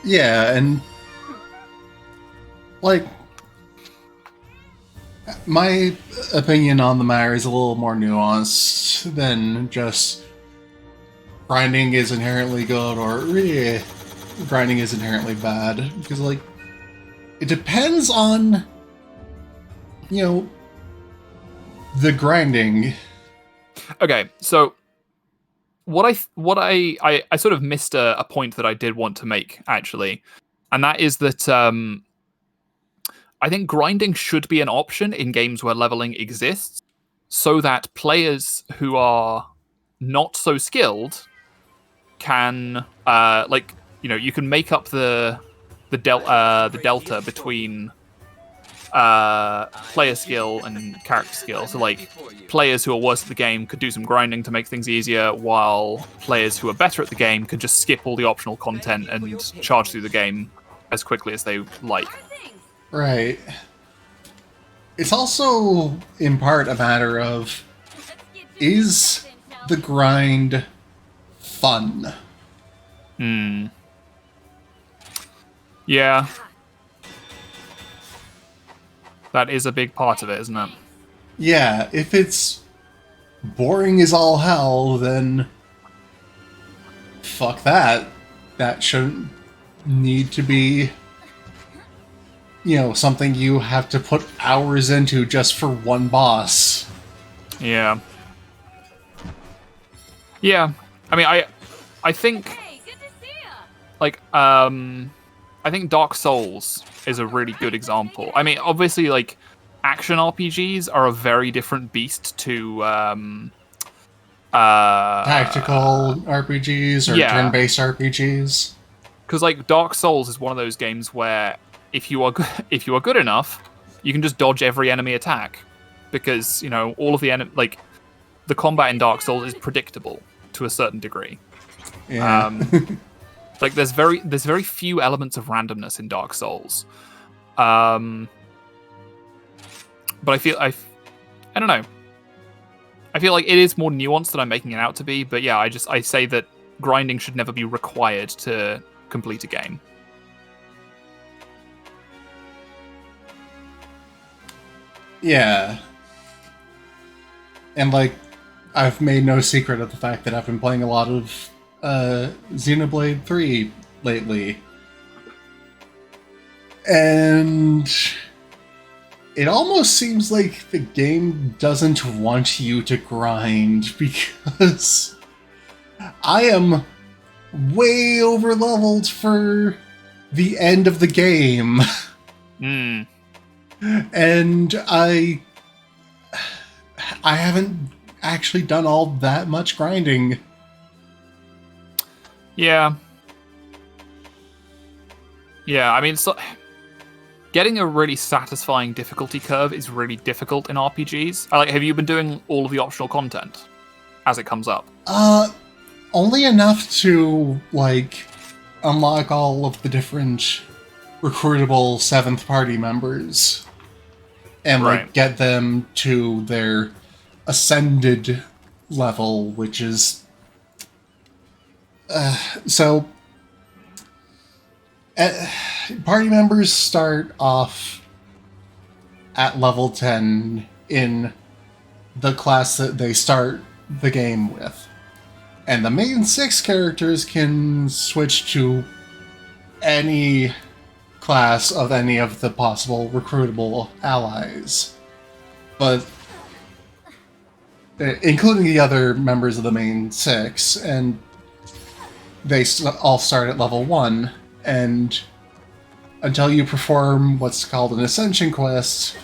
Yeah, and like my opinion on the matter is a little more nuanced than just grinding is inherently good or grinding is inherently bad, because like it depends on, you know, the grinding. Okay, so what I sort of missed a point that I did want to make, actually, and that is that I think grinding should be an option in games where leveling exists, so that players who are not so skilled can, like, you know, you can make up the delta between player skill and character skill. So like players who are worse at the game could do some grinding to make things easier, while players who are better at the game could just skip all the optional content and charge through the game as quickly as they like. Right. It's also in part a matter of, is the grind fun? Yeah. That is a big part of it, isn't it? Yeah, if it's boring as all hell, then fuck that. That shouldn't need to be, you know, something you have to put hours into just for one boss. Yeah. Yeah. I mean, I think, like, I think Dark Souls is a really good example. I mean, obviously, like, action RPGs are a very different beast to tactical RPGs or turn-based RPGs. Because, like, Dark Souls is one of those games where if you are good enough, you can just dodge every enemy attack, because, you know, all of the like the combat in Dark Souls is predictable to a certain degree. Yeah. Like there's very few elements of randomness in Dark Souls, but I don't know. I feel like it is more nuanced than I'm making it out to be. But yeah, I say that grinding should never be required to complete a game. Yeah. And like, I've made no secret of the fact that I've been playing a lot of Xenoblade 3 lately. And it almost seems like the game doesn't want you to grind because I am way over leveled for the end of the game. Hmm. And I haven't actually done all that much grinding. Yeah. Yeah, I mean, so getting a really satisfying difficulty curve is really difficult in RPGs. Like, have you been doing all of the optional content as it comes up? Only enough to, like, unlock all of the different recruitable 7th party members. And, like, Right. get them to their ascended level, which is... so... party members start off at level 10 in the class that they start the game with. And the main 6 characters can switch to any class of any of the possible recruitable allies. But including the other members of the main 6, and they all start at level 1, and until you perform what's called an Ascension quest,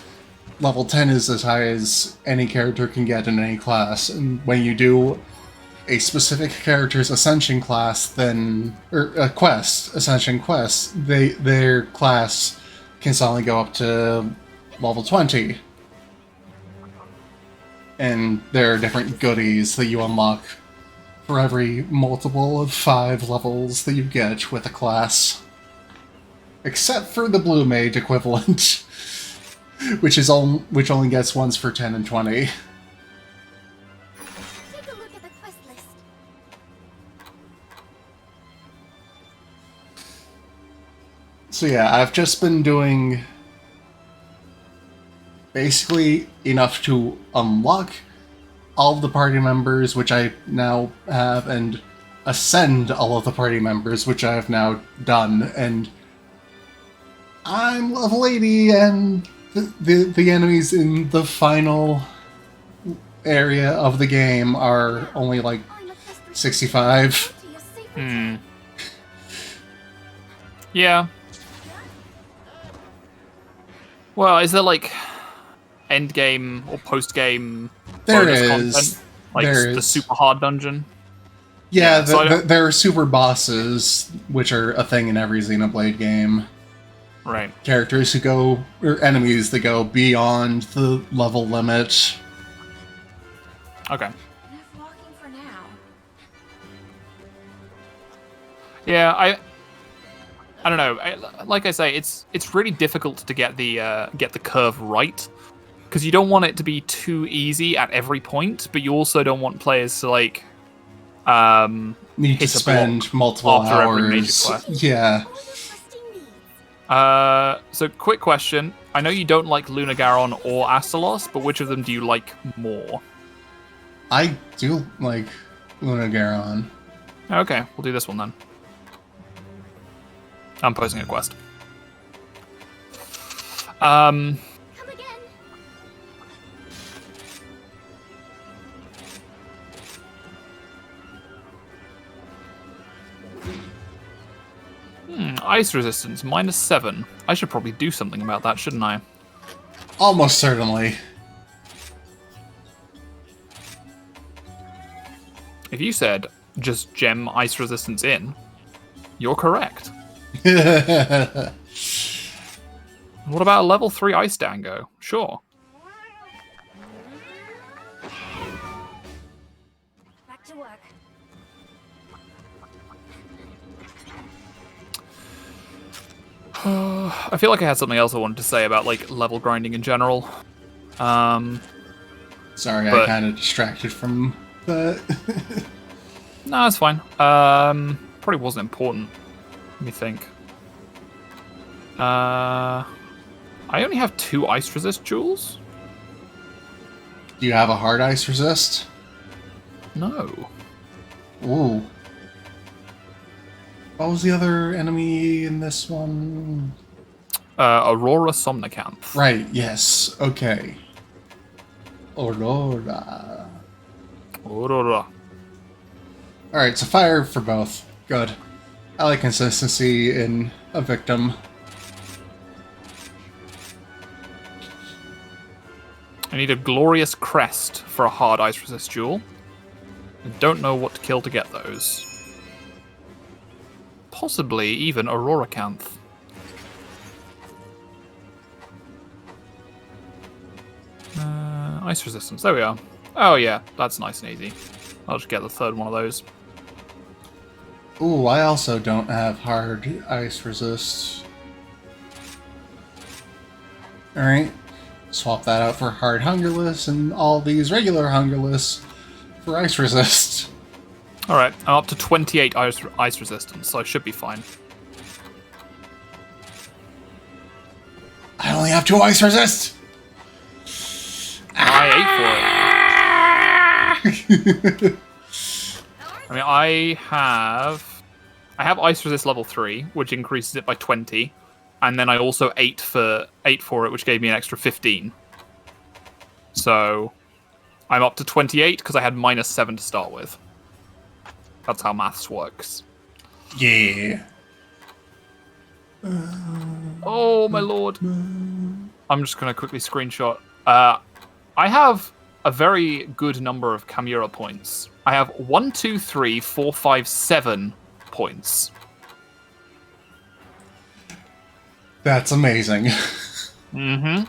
level 10 is as high as any character can get in any class, and when you do a specific character's Ascension class, then... or a quest, Ascension quest, their class can suddenly go up to level 20. And there are different goodies that you unlock for every multiple of 5 levels that you get with a class. Except for the Blue Mage equivalent, which only gets ones for 10 and 20. Take a look at the quest list. So yeah, I've just been doing basically enough to unlock all of the party members, which I now have, and ascend all of the party members, which I have now done, and I'm level 80, and the enemies in the final area of the game are only like I'm a desperate 65. to your sacred Hmm. Yeah. Well, is there like end game or post game There bonus is. content? Like There the is. super hard dungeon? Yeah, so I don't- there are super bosses, which are a thing in every Xenoblade game. Right. Characters who go, or enemies that go beyond the level limit. Okay. enough walking for now. Yeah, I don't know. Like I say, it's really difficult to get the curve right, because you don't want it to be too easy at every point, but you also don't want players to like Need to hit a spend block multiple after every major hours. quest. Yeah. All your questing needs. So quick question. I know you don't like Lunagaron or Astalos, but which of them do you like more? I do like Lunagaron. Okay, we'll do this one then. I'm posing a quest. Come again. Ice resistance, -7. I should probably do something about that, shouldn't I? Almost certainly. If you said just gem ice resistance in, you're correct. What about a level 3 ice dango? Sure. Back to work. I feel like I had something else I wanted to say about like level grinding in general. Sorry, I But- kind of distracted from that. No, it's fine. Probably wasn't important. Let me think. I only have 2 ice resist jewels? Do you have a hard ice resist? No. Ooh. What was the other enemy in this one? Aurora Somnicanth. Right, yes. Okay. Aurora. Aurora. Alright, so fire for both. Good. I like consistency in a victim. I need a Glorious Crest for a hard ice resist duel. I don't know what to kill to get those. Possibly even Auroracanth. Ice resistance, there we are. Oh yeah, that's nice and easy. I'll just get the third one of those. Ooh, I also don't have hard ice resist. Alright. Swap that out for hard hungerless and all these regular hungerless for ice resist. Alright, I'm up to 28 ice resistance, so I should be fine. I only have 2 ice resist! I ate for it. I mean, I have ice resist level 3, which increases it by 20, and then I also ate for it, which gave me an extra 15. So I'm up to 28 because I had -7 to start with. That's how maths works. Yeah. Oh my lord! I'm just gonna quickly screenshot. I have a very good number of Chimera points. I have 1, 2, 3, 4, 5, 7 points. That's amazing. Mm-hmm.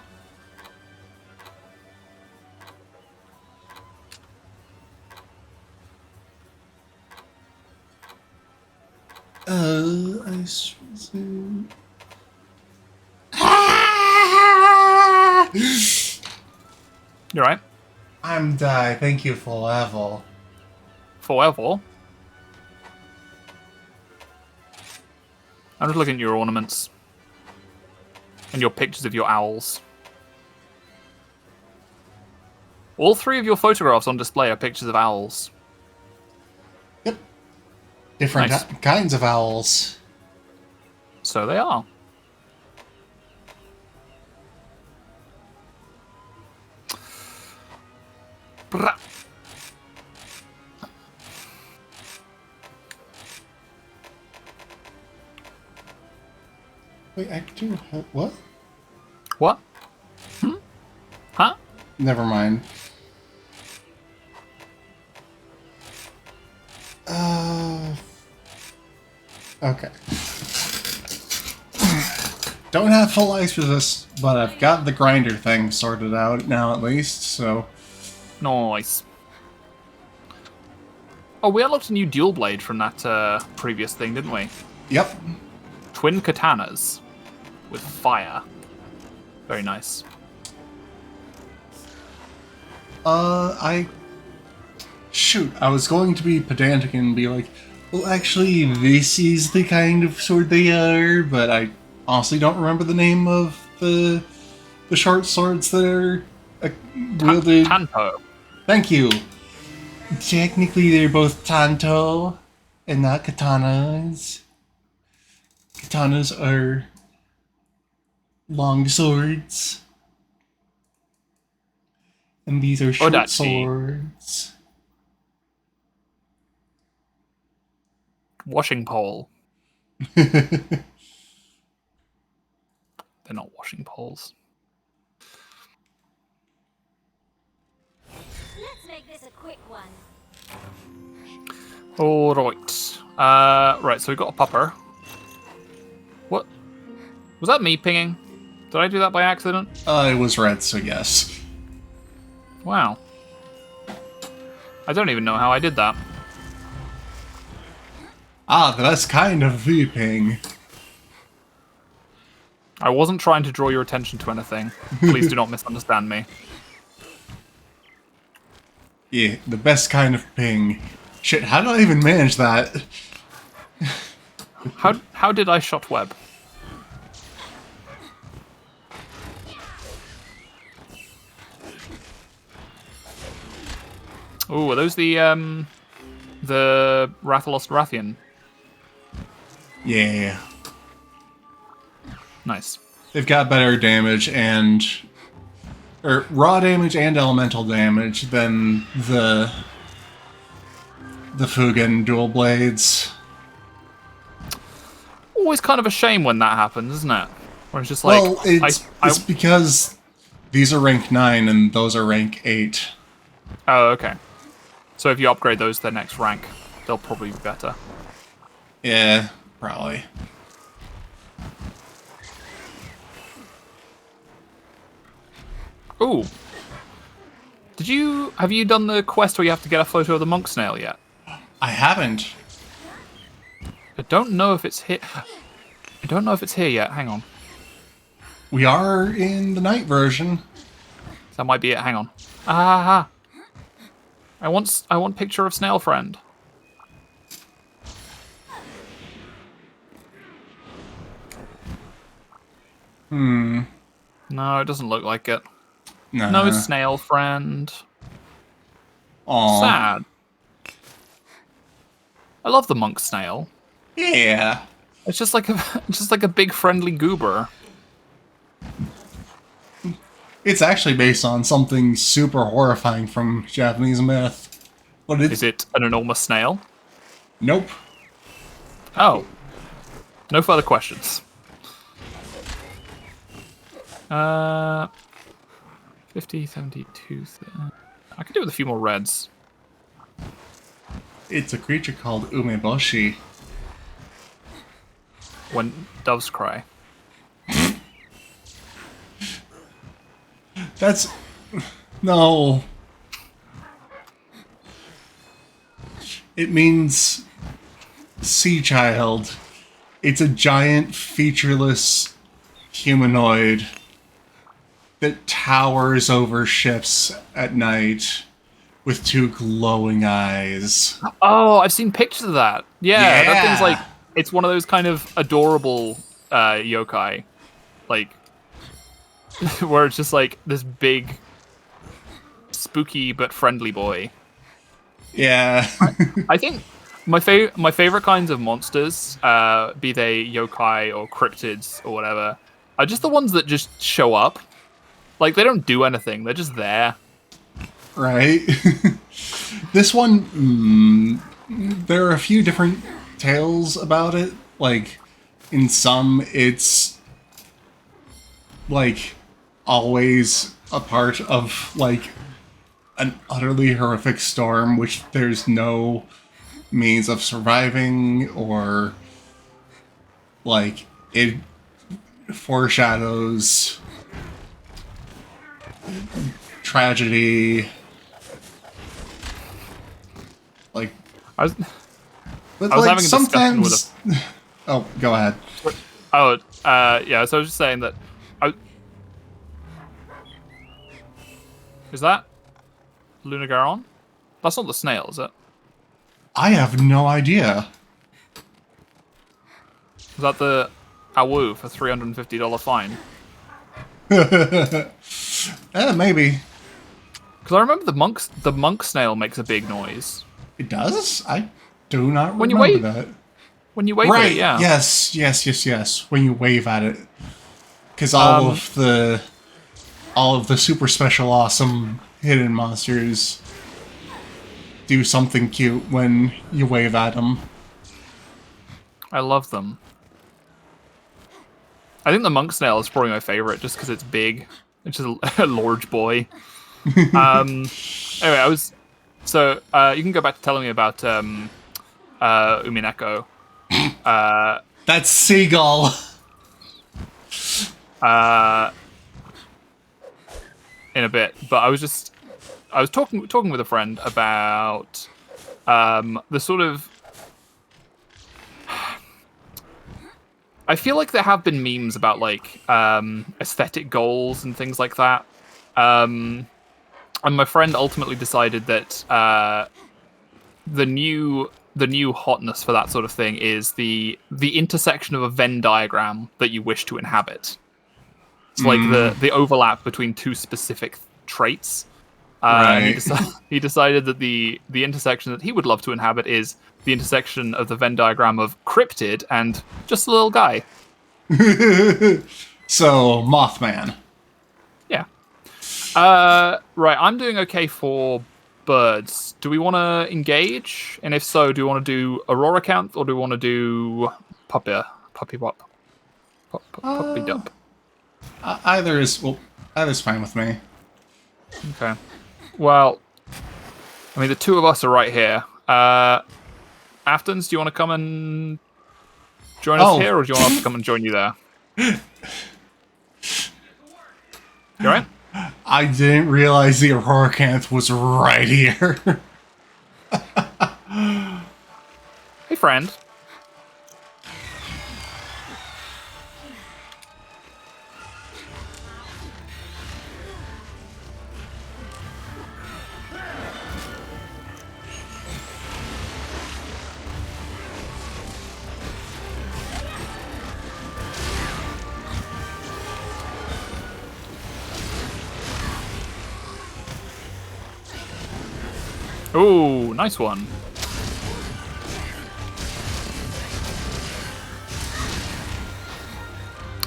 Ice resist. You're right. I'm die. Thank you for level. Forever. I'm just looking at your ornaments. And your pictures of your owls. All 3 of your photographs on display are pictures of owls. Yep. Different Nice. kinds of owls. So they are. Brah. Wait, I do have... What? What? Huh? Never mind. Okay. Don't have full ice resist, but I've got the grinder thing sorted out now at least, so... Nice. Oh, we unlocked a new dual blade from that previous thing, didn't we? Yep. Twin katanas with fire. Very nice. Shoot, I was going to be pedantic and be like, well, actually, this is the kind of sword they are, but I honestly don't remember the name of the short swords that are wielded. Tanto. Thank you. Technically, they're both tanto and not katanas. Katanas are long swords. And these are short Odachi. swords. Washing pole. They're not washing poles. Let's make this a quick one. All right. Right. So we got a pupper. What? Was that me pinging? Did I do that by accident? It was red, so yes. Wow. I don't even know how I did that. Ah, that's kind of the ping. I wasn't trying to draw your attention to anything. Please do not misunderstand me. Yeah, the best kind of ping. Shit, how did I even manage that? How did I shot web? Oh, are those the Rathalos Rathian? Yeah. Nice. They've got better damage and or raw damage and elemental damage than the Fugen dual blades. Always kind of a shame when that happens, isn't it? Where it's just like, Well, it's because these are rank 9 and those are rank 8. oh, okay. So if you upgrade those to their next rank, they'll probably be better. Yeah, probably. Ooh. Have you done the quest where you have to get a photo of the monk snail yet? I haven't. I don't know if it's here. I don't know if it's here yet. Hang on. We are in the night version. That might be it. Hang on. Ah. I want picture of snail friend. No, it doesn't look like it. Nah. No snail friend. Aw. Sad. I love the monk snail. Yeah. It's just like a big friendly goober. It's actually based on something super horrifying from Japanese myth. What Is it an enormous snail? Nope. Oh. No further questions. 50, 72... I could do with a few more reds. It's a creature called umeboshi. When doves cry. That's... No. It means sea child. It's a giant, featureless humanoid that towers over ships at night with two glowing eyes. Oh, I've seen pictures of that. Yeah, that thing's Yeah. like... It's one of those kind of adorable yokai. Like... where it's just like this big, spooky but friendly boy. Yeah. I think my favorite kinds of monsters, be they yokai or cryptids or whatever, are just the ones that just show up. Like they don't do anything; they're just there. Right? This one, there are a few different tales about it. Like, in some, it's like always a part of like an utterly horrific storm, which there's no means of surviving, or like it foreshadows tragedy. Like, I was but I was like having a discussion sometimes. Oh, go ahead. yeah. So I was just saying that. Is that Lunagaron? That's not the snail, is it? I have no idea. Is that the Awu for $350 fine? Maybe. Because I remember the monk snail makes a big noise. It does? I do not When you remember wave- that. When you wave Right, it, yeah. yes. When you wave at it. Because all of the super special awesome hidden monsters do something cute when you wave at them. I love them. I think the monk snail is probably my favorite, just because it's big. It's just a large boy. Anyway, so you can go back to telling me about Umineko. That's Seagull! In a bit, but I was talking with a friend about the sort of. I feel like there have been memes about like aesthetic goals and things like that, and my friend ultimately decided that the new hotness for that sort of thing is the intersection of a Venn diagram that you wish to inhabit. It's like the overlap between two specific traits. And he decided that the intersection that he would love to inhabit is the intersection of the Venn diagram of cryptid and just a little guy. So, Mothman. Yeah. Right, I'm doing okay for birds. Do we want to engage? And if so, do we want to do Aurora count or do we want to do puppy wop? Puppy dup. Either's fine with me. Okay. Well, I mean, the two of us are right here. Aftons, do you want to come and join us here, or do you want us to come and join you there? You alright? I didn't realize the Aurora was right here. Hey, friend. Ooh, nice one.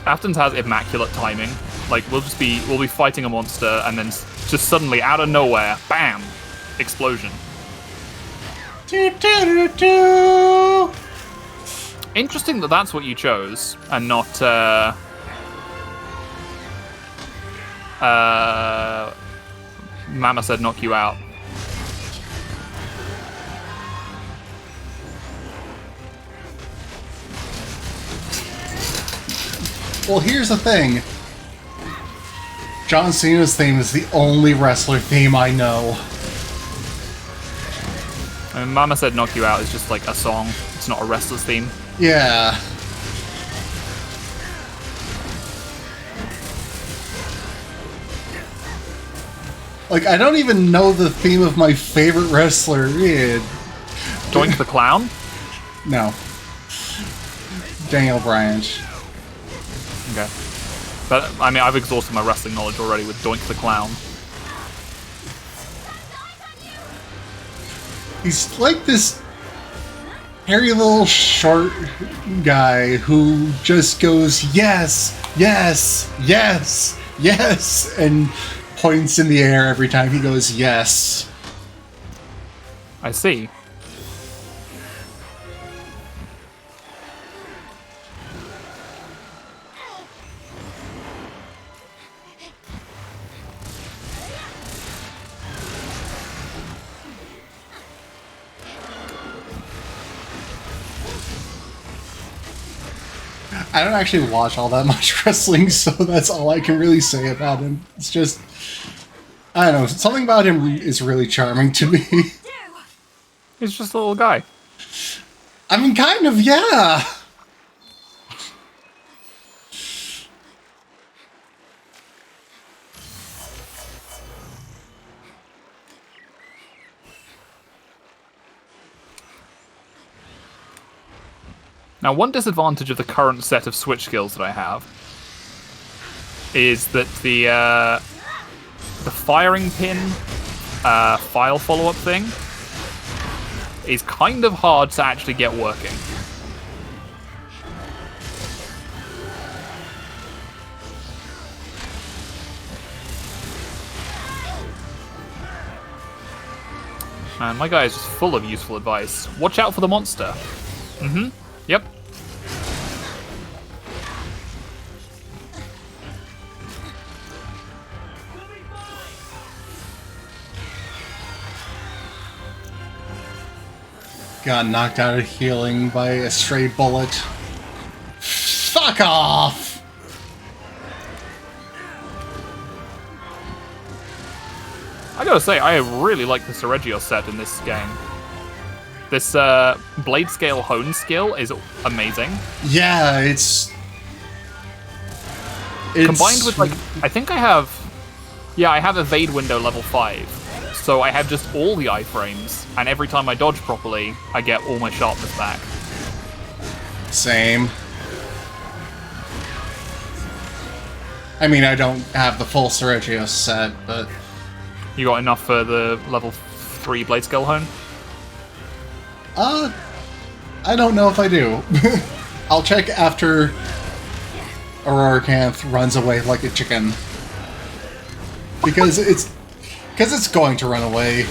Aftons has immaculate timing. Like we'll be fighting a monster and then just suddenly out of nowhere, bam, explosion. Interesting that that's what you chose and not Mama said knock you out. Well, here's the thing. John Cena's theme is the only wrestler theme I know. I mean, Mama said knock you out is just like a song. It's not a wrestler's theme. Yeah. Like, I don't even know the theme of my favorite wrestler. Doink the Clown? No. Daniel Bryan. Okay. But, I mean, I've exhausted my wrestling knowledge already with Doink the Clown. He's like this hairy little short guy who just goes, yes, yes, yes, yes, and points in the air every time he goes, yes. I see. I don't actually watch all that much wrestling, so that's all I can really say about him. It's just, I don't know, something about him is really charming to me. He's just a little guy. I mean, kind of, yeah. Now, one disadvantage of the current set of switch skills that I have is that the firing pin file follow-up thing is kind of hard to actually get working. Man, my guy is just full of useful advice. Watch out for the monster. Mm-hmm. Yep. Got knocked out of healing by a stray bullet. Fuck off! I gotta say, I really like the Sergio set in this game. This blade scale hone skill is amazing. Yeah, it's combined with, like, I think I have... Yeah, I have evade window level 5. So I have just all the iframes, and every time I dodge properly, I get all my sharpness back. Same. I mean, I don't have the full Sergio set, but... You got enough for the level 3 blade scale hone? I don't know if I do. I'll check after Auroracanth runs away like a chicken. Because it's going to run away.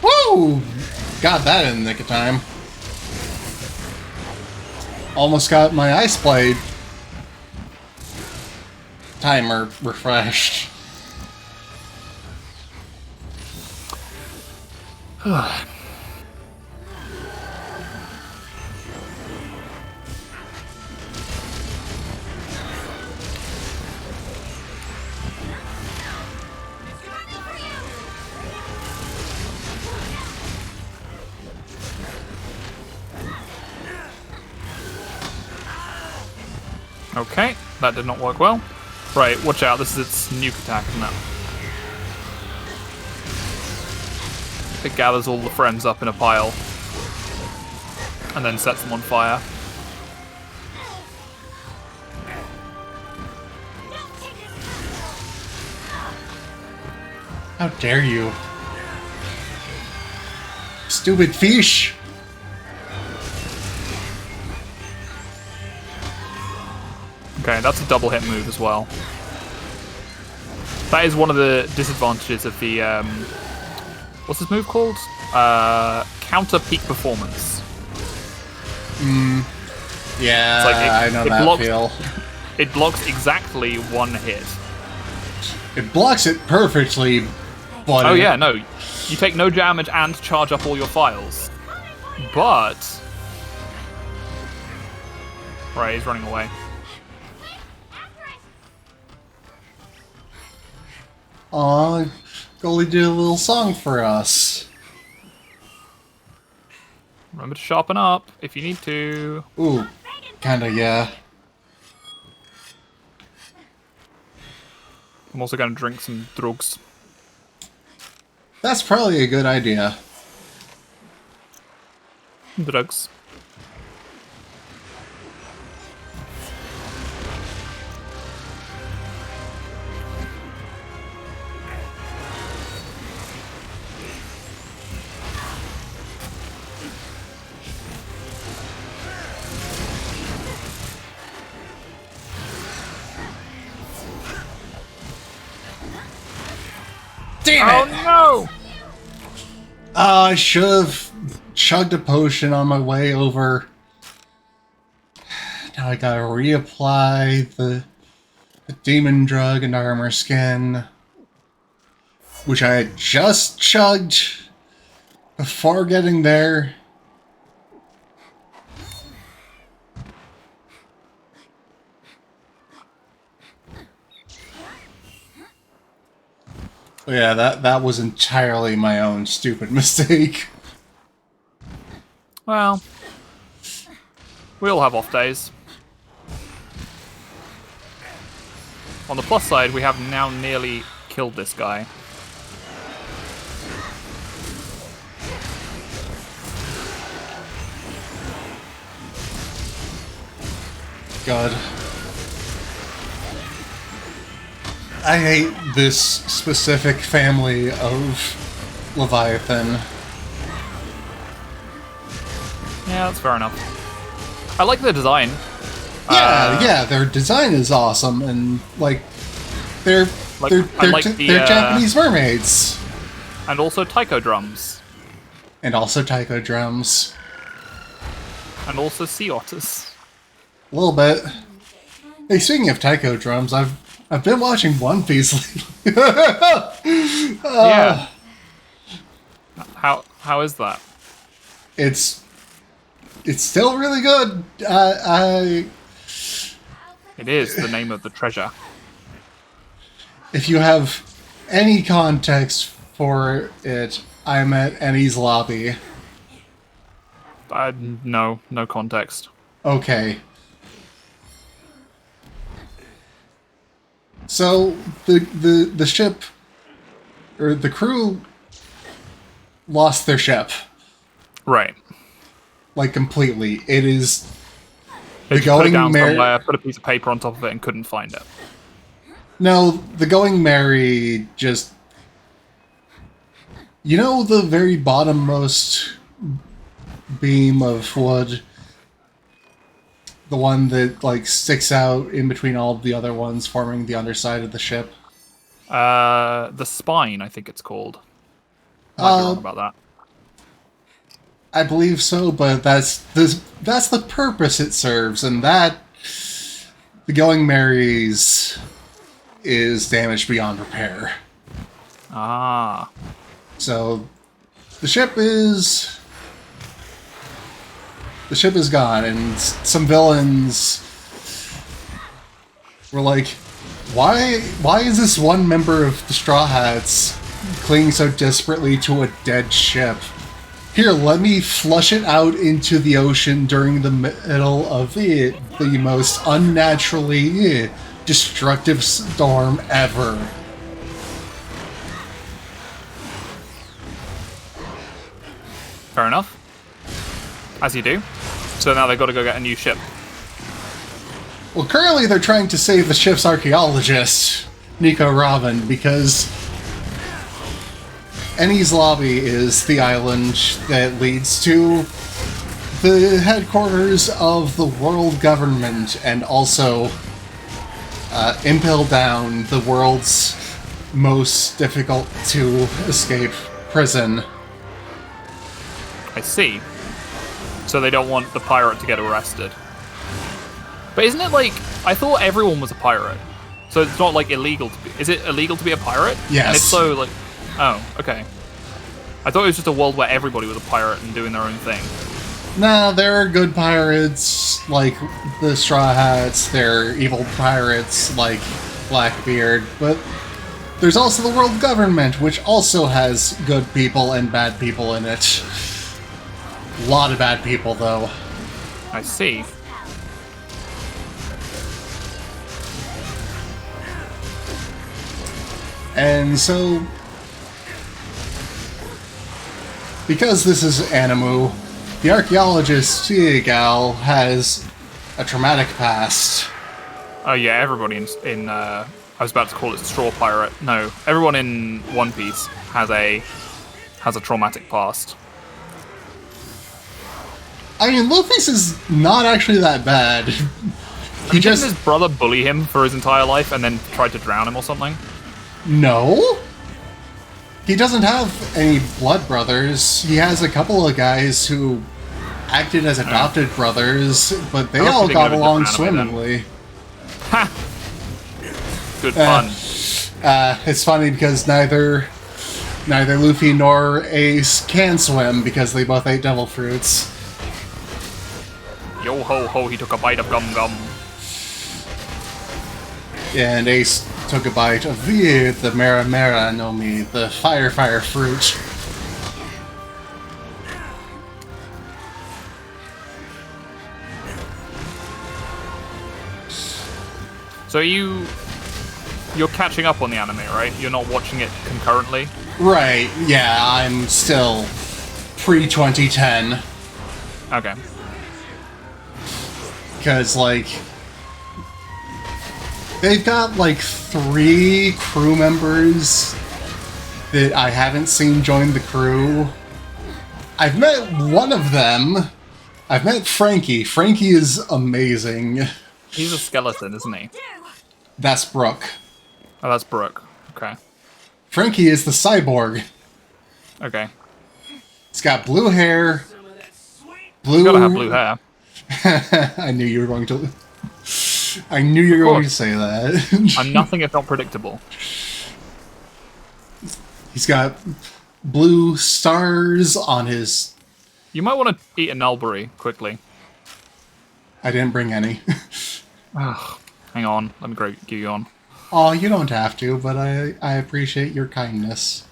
Woo! Got that in the nick of time. Almost got my Ice Blade timer refreshed. Okay, that did not work well. Right, watch out, this is its nuke attack, isn't it? It gathers all the friends up in a pile. And then sets them on fire. How dare you? Stupid fish! Okay, that's a double hit move as well. That is one of the disadvantages of the, what's this move called? Counter peak performance. Yeah, It's like I know that blocks, feel. It blocks exactly one hit. It blocks it perfectly, but... Oh yeah, no. You take no damage and charge up all your files. But... Right, he's running away. Aw, Goalie did a little song for us. Remember to sharpen up if you need to. Ooh, kinda, yeah. I'm also going to drink some drugs. That's probably a good idea. Drugs. Damn it! Oh no! I should have chugged a potion on my way over. Now I gotta reapply the demon drug and armor skin, which I had just chugged before getting there. Yeah, that was entirely my own stupid mistake. Well, we all have off days. On the plus side, we have now nearly killed this guy. God. I hate this specific family of Leviathan. Yeah, that's fair enough. I like the design. Yeah, their design is awesome, and like they're Like, they're I like the, they're Japanese mermaids, And also taiko drums. and also taiko drums. And also sea otters. A little bit. Hey, speaking of taiko drums, I've been watching One Piece lately. Yeah. How is that? It's still really good. It is the name of the treasure. If you have any context for it, I'm at Annie's lobby. No context. Okay. So the ship, or the crew, lost their ship, Right. like completely. It is They the just put it Going down Merry. somewhere, put a piece of paper on top of it, and couldn't find it. No, the Going Merry just. You know the very bottommost beam of wood. The one that, like, sticks out in between all of the other ones, forming the underside of the ship. The spine, I think it's called. Might be wrong about that. I believe so, but that's the purpose it serves, and that the Going Mary's is damaged beyond repair. Ah. So the ship is gone, and some villains were like, why is this one member of the Straw Hats clinging so desperately to a dead ship? Here, let me flush it out into the ocean during the middle of the most unnaturally destructive storm ever. Fair enough. As you do. So now they've got to go get a new ship. Well, currently they're trying to save the ship's archaeologist, Nico Robin, because Ennie's Lobby is the island that leads to the headquarters of the world government, and also Impel Down, the world's most difficult to escape prison. I see. So they don't want the pirate to get arrested. But isn't it like... I thought everyone was a pirate. So it's not like illegal to be... Is it illegal to be a pirate? Yes. And if so, like... Oh, okay. I thought it was just a world where everybody was a pirate and doing their own thing. Nah, there are good pirates, like the Straw Hats, there are evil pirates, like Blackbeard, but there's also the world government, which also has good people and bad people in it. A lot of bad people, though. I see. And so, because this is Animu, the archaeologist Gal has a traumatic past. Oh yeah, everybody in I was about to call it Straw Pirate. No, everyone in One Piece has a traumatic past. I mean, Luffy's is not actually that bad. He Didn't just... his brother bully him for his entire life and then tried to drown him or something? No? He doesn't have any blood brothers. He has a couple of guys who acted as adopted brothers, but they all got along swimmingly. Ha! Good fun. It's funny because neither Luffy nor Ace can swim because they both ate devil fruits. Yo ho ho, he took a bite of gum gum. And Ace took a bite of the Mera Mera no Mi, the fire fruit. So you're catching up on the anime, right? You're not watching it concurrently? Right, yeah, I'm still pre-2010. Okay. Because, like, they've got, like, 3 crew members that I haven't seen join the crew. I've met one of them. I've met Frankie. Frankie is amazing. He's a skeleton, isn't he? That's Brooke. Oh, that's Brooke. Okay. Frankie is the cyborg. Okay. He's got blue hair. You gotta have blue hair. I knew you were going to... I knew you were going to say that. I'm nothing if not predictable. He's got blue stars on his... You might want to eat a Nulberry quickly. I didn't bring any. Ugh. Hang on, let me give you one. Oh, you don't have to, but I appreciate your kindness.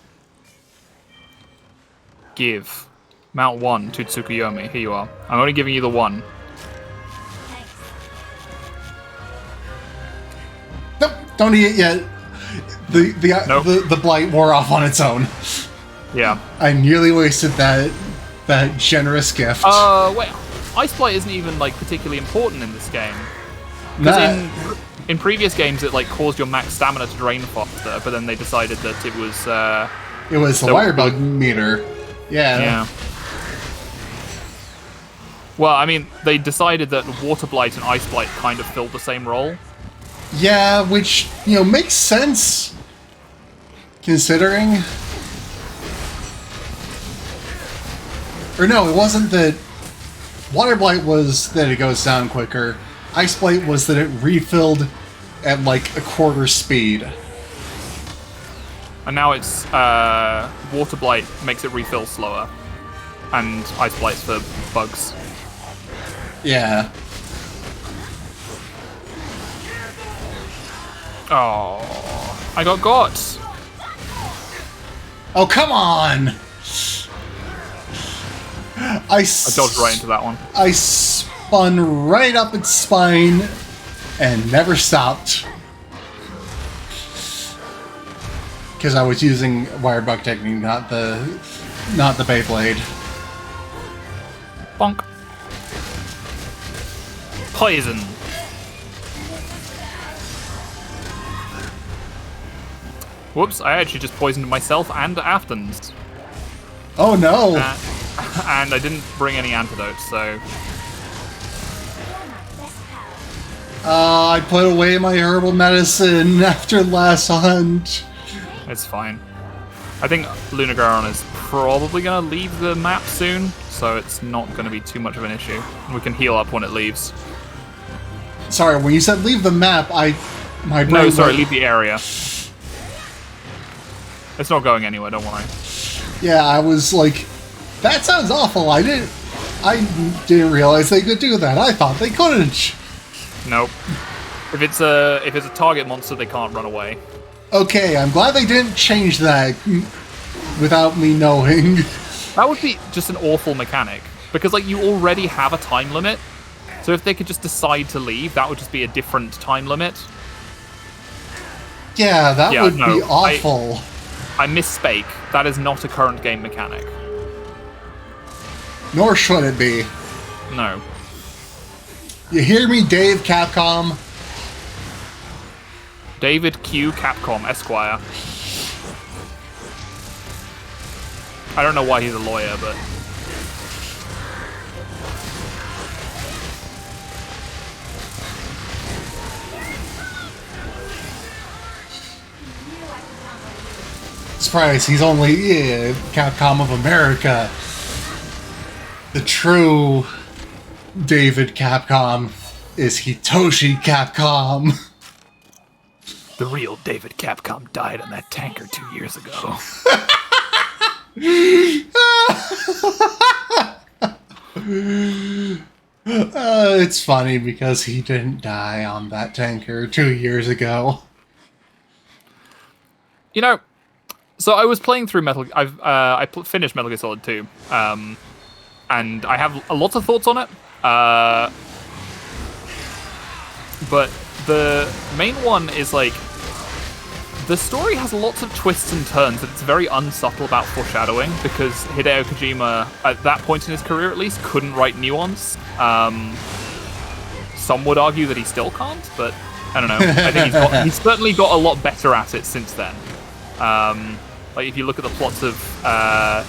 Give. Mount 1 to Tsukuyomi. Here you are. I'm only giving you the 1. Nope, don't eat it yet. Nope. The blight wore off on its own. Yeah. I nearly wasted that generous gift. Wait. Ice Blight isn't even, like, particularly important in this game. Because in previous games it, like, caused your max stamina to drain faster, but then they decided that it was, it was the wirebug meter. Yeah. Yeah. Well, I mean, they decided that Water Blight and Ice Blight kind of filled the same role. Yeah, which, you know, makes sense, considering... Or no, it wasn't that... Water Blight was that it goes down quicker. Ice Blight was that it refilled at, like, a quarter speed. And now it's, Water Blight makes it refill slower. And Ice Blight's for bugs. Yeah. Oh, I got. Oh, come on! I dodged right into that one. I spun right up its spine and never stopped. Because I was using wire bug technique, not the Beyblade. Bonk. Poison. Whoops, I actually just poisoned myself and Aftons. Oh no! And I didn't bring any antidotes, so... I put away my herbal medicine after last hunt. It's fine. I think Lunagaron is probably going to leave the map soon, so it's not going to be too much of an issue. We can heal up when it leaves. Sorry, when you said leave the map, my brain No, sorry, went- leave the area. It's not going anywhere, don't worry. Yeah, I was like, that sounds awful. I didn't realize they could do that. I thought they couldn't. Nope. If it's a target monster, they can't run away. Okay, I'm glad they didn't change that without me knowing. That would be just an awful mechanic, because like you already have a time limit. So if they could just decide to leave, that would just be a different time limit. Yeah, that Yeah, would no, be awful. I missspake. That is not a current game mechanic. Nor should it be. No. You hear me, Dave Capcom? David Q. Capcom, Esquire. I don't know why he's a lawyer, but... Surprise, he's only Capcom of America. The true David Capcom is Hitoshi Capcom. The real David Capcom died on that tanker 2 years ago. It's funny because he didn't die on that tanker 2 years ago. You know, so I was playing through finished Metal Gear Solid 2, and I have a lot of thoughts on it. But the main one is like, the story has lots of twists and turns, and it's very unsubtle about foreshadowing, because Hideo Kojima, at that point in his career at least, couldn't write nuance. Some would argue that he still can't, but I don't know. I think he's certainly got a lot better at it since then. Like if you look at the plots of I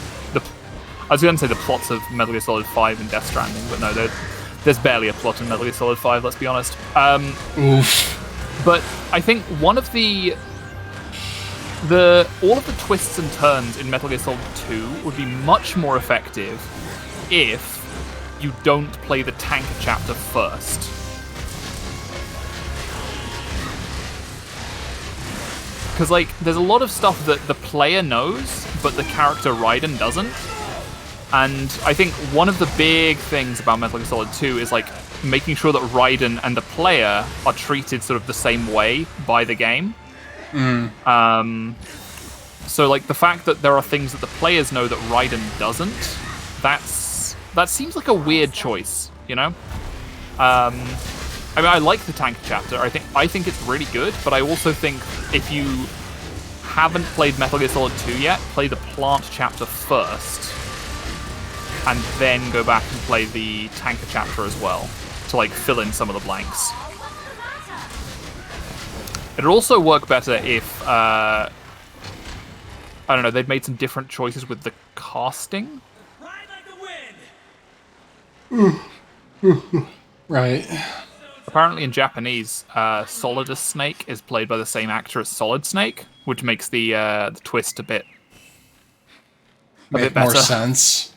was going to say the plots of Metal Gear Solid 5 and Death Stranding, but no, there's barely a plot in Metal Gear Solid 5, let's be honest. Oof. But I think one of all of the twists and turns in Metal Gear Solid 2 would be much more effective if you don't play the tanker chapter first. Because, like, there's a lot of stuff that the player knows, but the character Raiden doesn't. And I think one of the big things about Metal Gear Solid 2 is, like, making sure that Raiden and the player are treated sort of the same way by the game. So, like, the fact that there are things that the players know that Raiden doesn't, that seems like a weird choice, you know? I mean, I like the tank chapter. I think it's really good, but I also think if you haven't played Metal Gear Solid 2 yet, play the plant chapter first, and then go back and play the tanker chapter as well, to like fill in some of the blanks. It'd also work better if, I don't know, they'd made some different choices with the casting. Right. Apparently in Japanese, Solidus Snake is played by the same actor as Solid Snake, which makes the twist a bit Make more better. sense.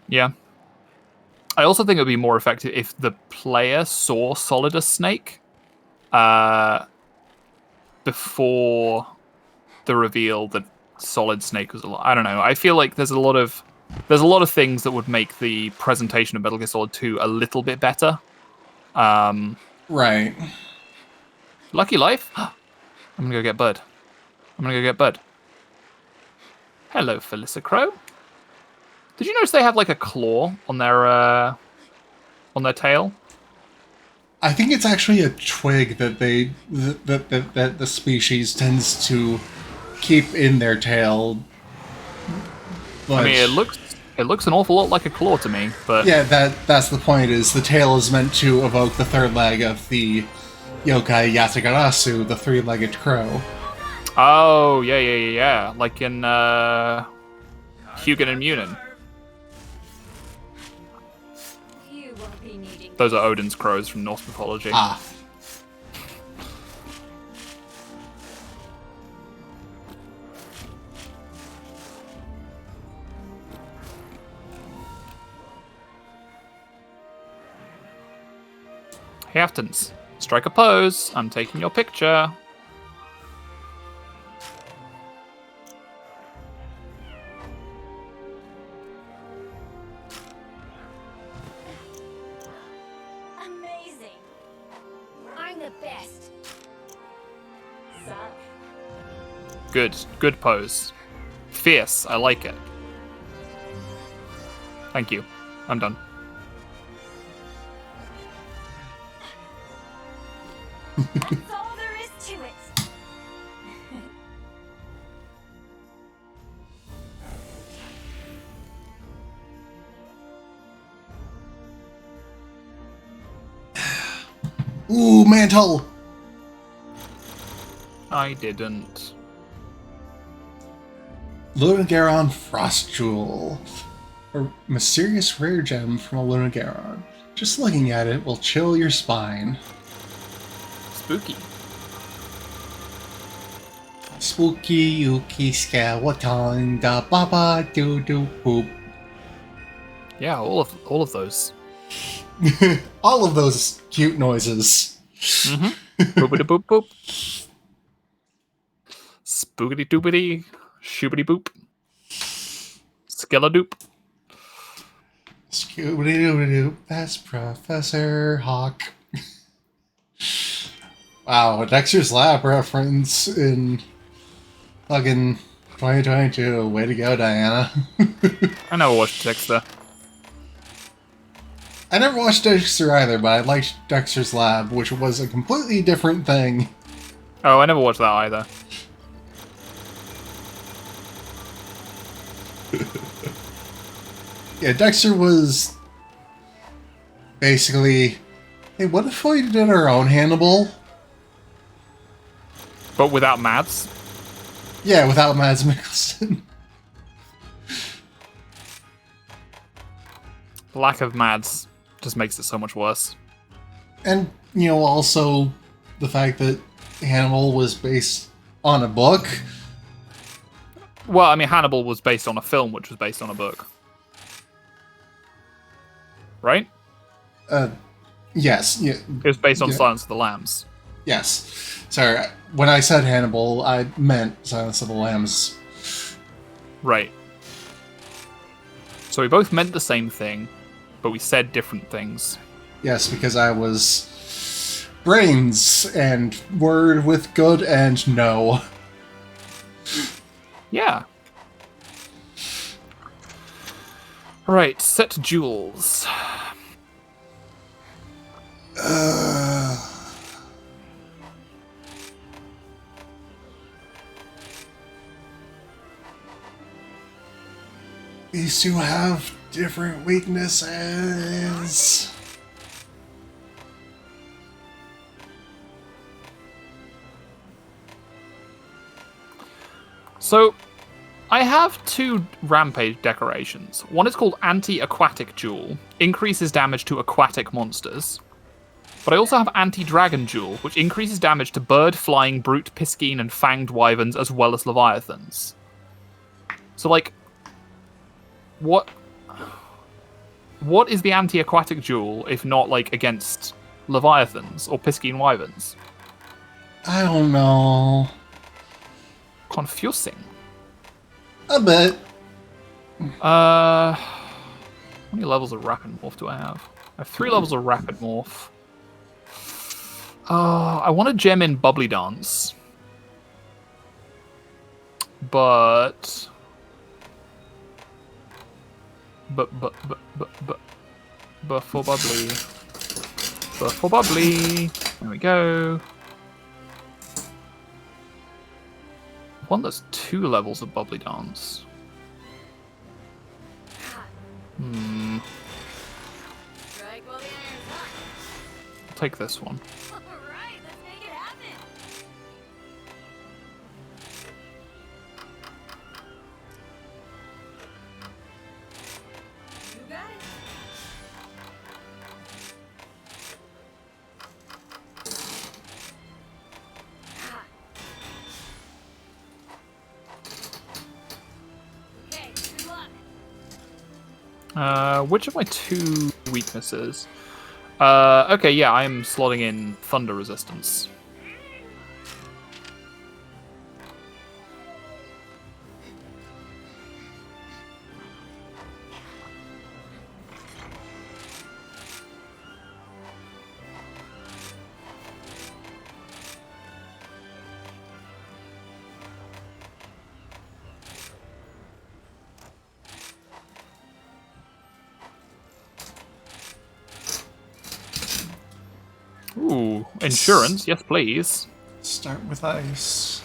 Yeah. I also think it would be more effective if the player saw Solidus Snake before the reveal that Solid Snake was alive. I don't know. I feel like there's a lot of things that would make the presentation of Metal Gear Solid 2 a little bit better. Right. Lucky Life? I'm gonna go get Bud. Hello, Felissa Crow. Did you notice they have like a claw on their tail? I think it's actually a twig that that the species tends to keep in their tail. But I mean, it looks an awful lot like a claw to me, but yeah, that's the point. Is the tail is meant to evoke the third leg of the yokai Yatagarasu, the three-legged crow. oh yeah, like in Hugin and Munin. You won't be needing Those are Odin's crows from Norse mythology. Ah, Hey, Aftons, strike a pose. I'm taking your picture. amazing. I'm the best. Suck. Good pose. Fierce, I like it. Thank you. I'm done. That's all there is to it. ooh, mantle. I didn't. Lunagaron Frost Jewel. A mysterious rare gem from a Lunagaron. Just looking at it will chill your spine. Spooky. Spooky Yuki Skawatan da Baba Doo Doo Boop. Yeah, all of those. All of those cute noises. Boopity boop boop. Spookity doopity. Shoopity boop. Skeledoop. Scooby Doo Doo. That's Professor Hawk. Wow, a Dexter's Lab reference in fucking 2022. Way to go, Diana. I never watched Dexter. I never watched Dexter either, but I liked Dexter's Lab, which was a completely different thing. Oh, I never watched that either. Yeah, Dexter was basically, hey, what if we did our own Hannibal? But without Mads. Yeah, without Mads Mikkelsen. Lack of Mads just makes it so much worse. And, you know, also the fact that Hannibal was based on a book. Well, I mean, Hannibal was based on a film, which was based on a book. Right? Yes. Yeah, It was based on Yeah. Silence of the Lambs. yes. Sorry, when I said Hannibal, I meant Silence of the Lambs. Right. So we both meant the same thing, but we said different things. Yes, because I was brains and word with good and no. Yeah. Right, set jewels. These two have different weaknesses. So, I have 2 rampage decorations. One is called Anti-Aquatic Jewel, increases damage to aquatic monsters. But I also have Anti-Dragon Jewel, which increases damage to bird, flying, brute, piscine, and fanged wyverns, as well as leviathans. So, like, what is the Anti-Aquatic Jewel if not, like, against leviathans or piscine wyverns? I don't know. Confusing. A bit. How many levels of Rapid Morph do I have? I have 3 levels of Rapid Morph. I want to gem in Bubbly Dance. But for Bubbly. But for Bubbly. There we go. One that's 2 levels of Bubbly Dance. Strike while the iron's hot. I'll take this one. All right, let's make it happen. You got it. Okay, good luck. Which of my 2 weaknesses? Okay, yeah, I'm slotting in Thunder Resistance. Ooh, insurance, yes please. Start with ice.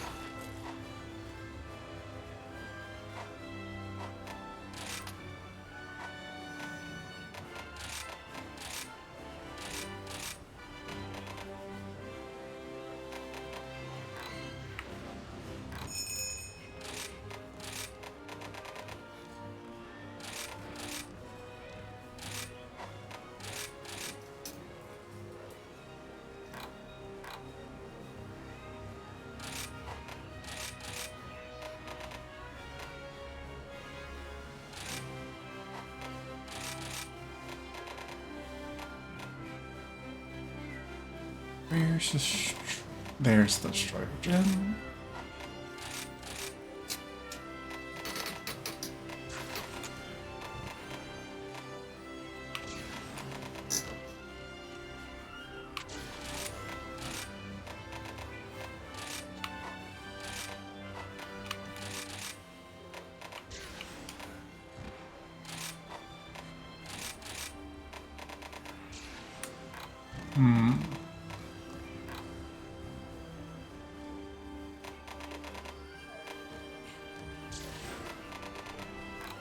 There's the strider gem.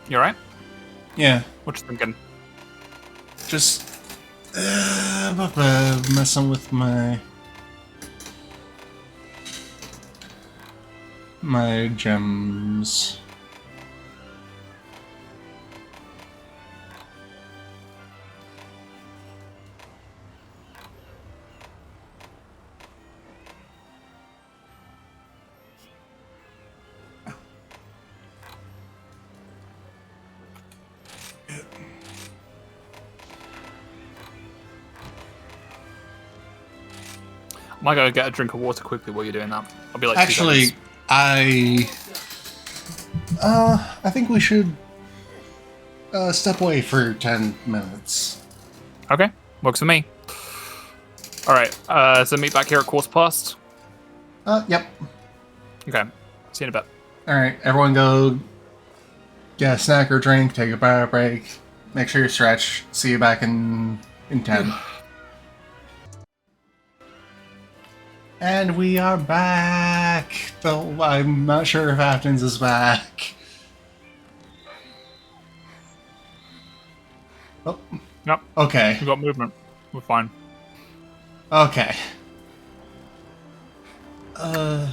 You alright? Yeah, What you thinking? just messing with my gems. I might go get a drink of water quickly while you're doing that. I'll be like 2 Actually, seconds. I think we should step away for 10 minutes. Okay, works for me. Alright, so meet back here at quarter past. Yep. Okay, see you in a bit. Alright, everyone go get a snack or drink, take a bio break, make sure you stretch. See you back in 10. And we are back! Though I'm not sure if Athens is back. Oh, Yep, okay. we got movement. We're fine. Okay. Double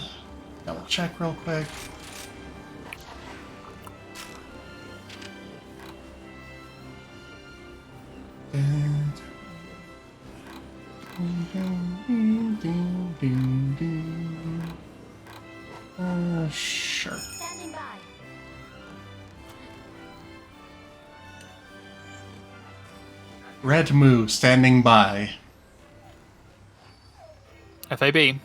check real quick. Sure. Standing by. Red Moo standing by. FAB.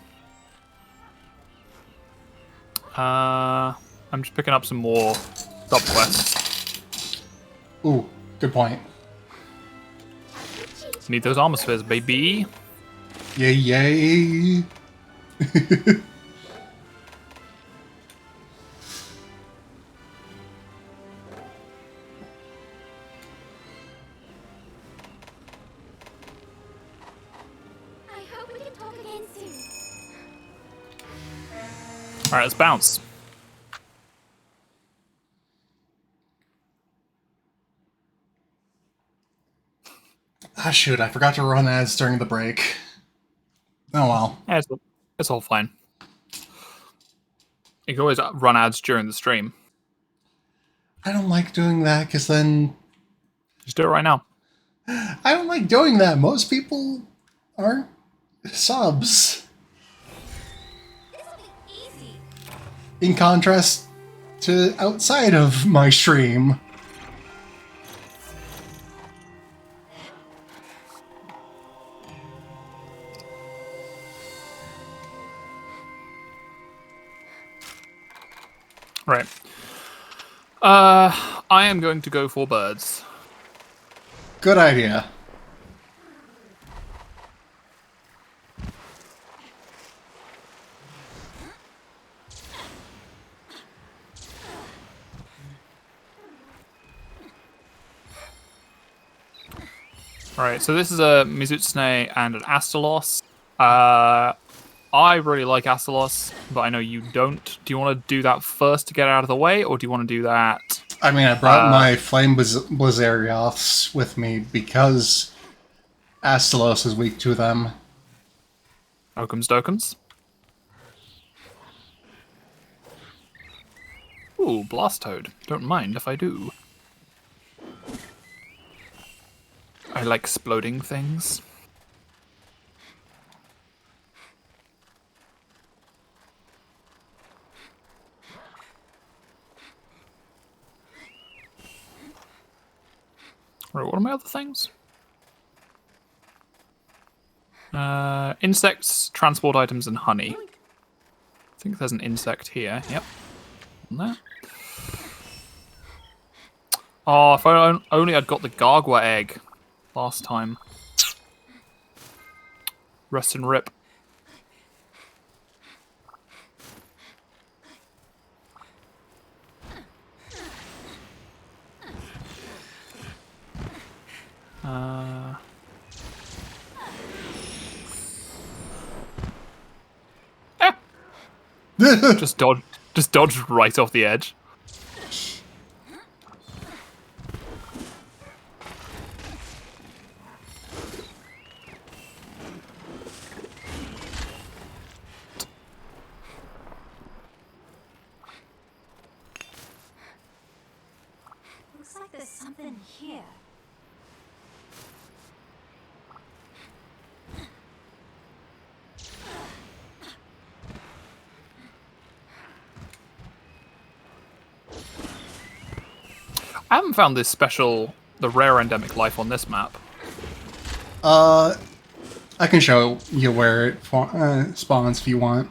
I'm just picking up some more sub-quests. Ooh, good point. Need those armor spheres, baby. Yay, yay! I hope we can talk again soon. Alright, let's bounce. Ah, shoot, I forgot to run ads during the break. Oh well. Yeah, it's all fine. You can always run ads during the stream. I don't like doing that, because then... Just do it right now. I don't like doing that. Most people aren't subs. This'll be easy. In contrast to outside of my stream. Right. I am going to go for birds. Good idea. Alright, so this is a Mizutsune and an Astalos. I really like Astalos, but I know you don't. Do you want to do that first to get out of the way, or do you want to do that? I mean, I brought my Flame Blizzarioths with me because Astalos is weak to them. Okums dokums. Ooh, Blastoad. Don't mind if I do. I like exploding things. Right, what are my other things? Insects, transport items, and honey. I think there's an insect here. Yep. On there. Oh, if I only I'd got the Gargwa egg last time. Rest and rip. Just dodged right off the edge. Looks like there's something here. I haven't found this special, the rare endemic life on this map. I can show you where it spawns if you want.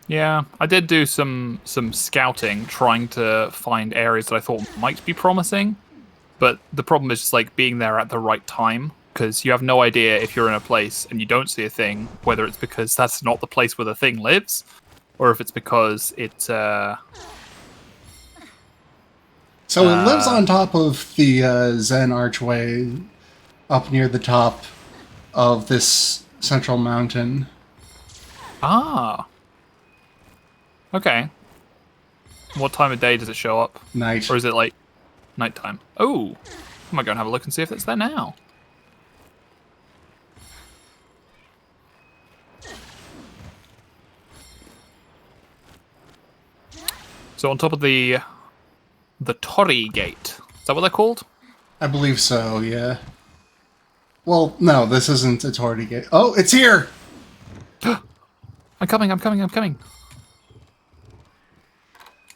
Yeah, I did do some scouting, trying to find areas that I thought might be promising, but the problem is just like being there at the right time, because you have no idea if you're in a place and you don't see a thing, whether it's because that's not the place where the thing lives, or if it's because it. So it lives on top of the Zen Archway, up near the top of this central mountain. Ah. Okay. What time of day does it show up? Night. Or is it like nighttime? Oh, I might go and have a look and see if it's there now. So on top of the Tori Gate. Is that what they're called? I believe so, yeah. Well, no, this isn't a Tortigate. Oh, it's here! I'm coming.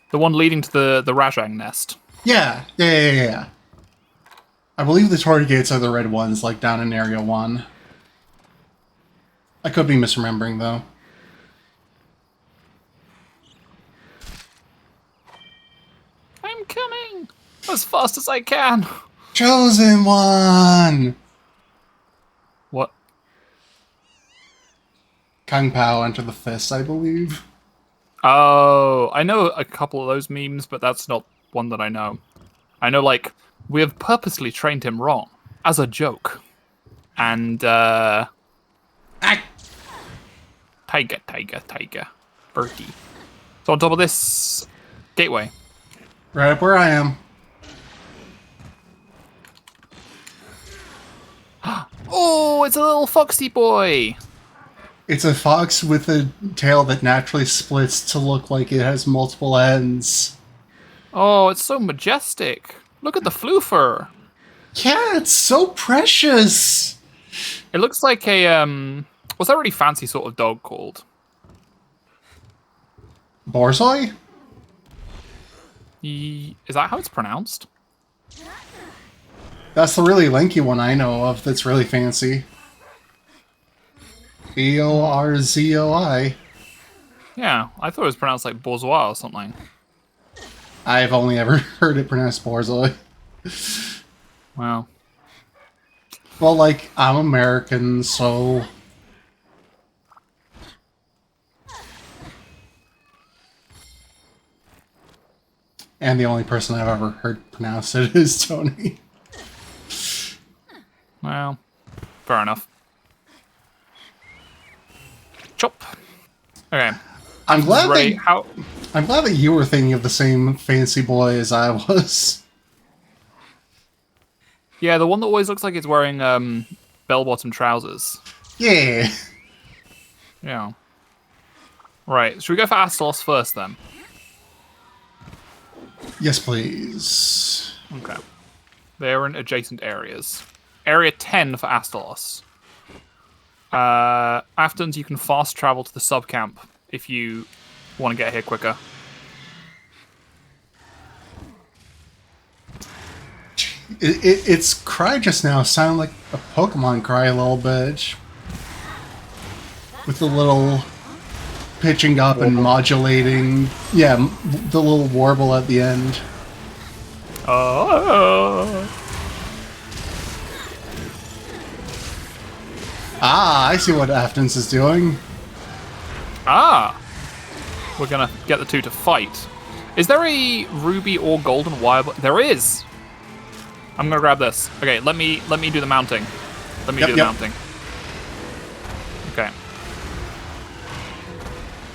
The one leading to the Rajang nest. Yeah. I believe the Tortigates are the red ones, like down in Area 1. I could be misremembering, though. I'm coming! As fast as I can! Chosen one! What? Kung Pao enter the fist, I believe. Oh, I know a couple of those memes, but that's not one that I know. I know, like, we have purposely trained him wrong, as a joke. And, Tiger. Berkey. So on top of this, gateway. Right up where I am. Oh, it's a little foxy boy! It's a fox with a tail that naturally splits to look like it has multiple ends. Oh, it's so majestic. Look at the floofer. Yeah, it's so precious! It looks like a, what's that really fancy sort of dog called? Borzoi? Is that how it's pronounced? That's the really lanky one I know of that's really fancy. Borzoi. Yeah, I thought it was pronounced like bourgeois or something. I've only ever heard it pronounced Borzoi. Wow. Well, like, I'm American, so... And the only person I've ever heard pronounce it is Tony. Well, fair enough. Chop. Okay. I'm glad Ray, how? I'm glad that you were thinking of the same fancy boy as I was. Yeah, the one that always looks like it's wearing bell-bottom trousers. Yeah. Yeah. Right. Should we go for Astalos first then? Yes, please. Okay. They're in adjacent areas. Area 10 for Astalos. Aftons, you can fast travel to the sub-camp if you want to get here quicker. Its cry just now sounded like a Pokemon cry a little bit. With the little pitching up and modulating. Yeah, the little warble at the end. Ah, I see what Aftons is doing. Ah! We're gonna get the two to fight. Is there a ruby or golden wire? There is! I'm gonna grab this. Okay, let me do the mounting. Let me do the mounting. Okay.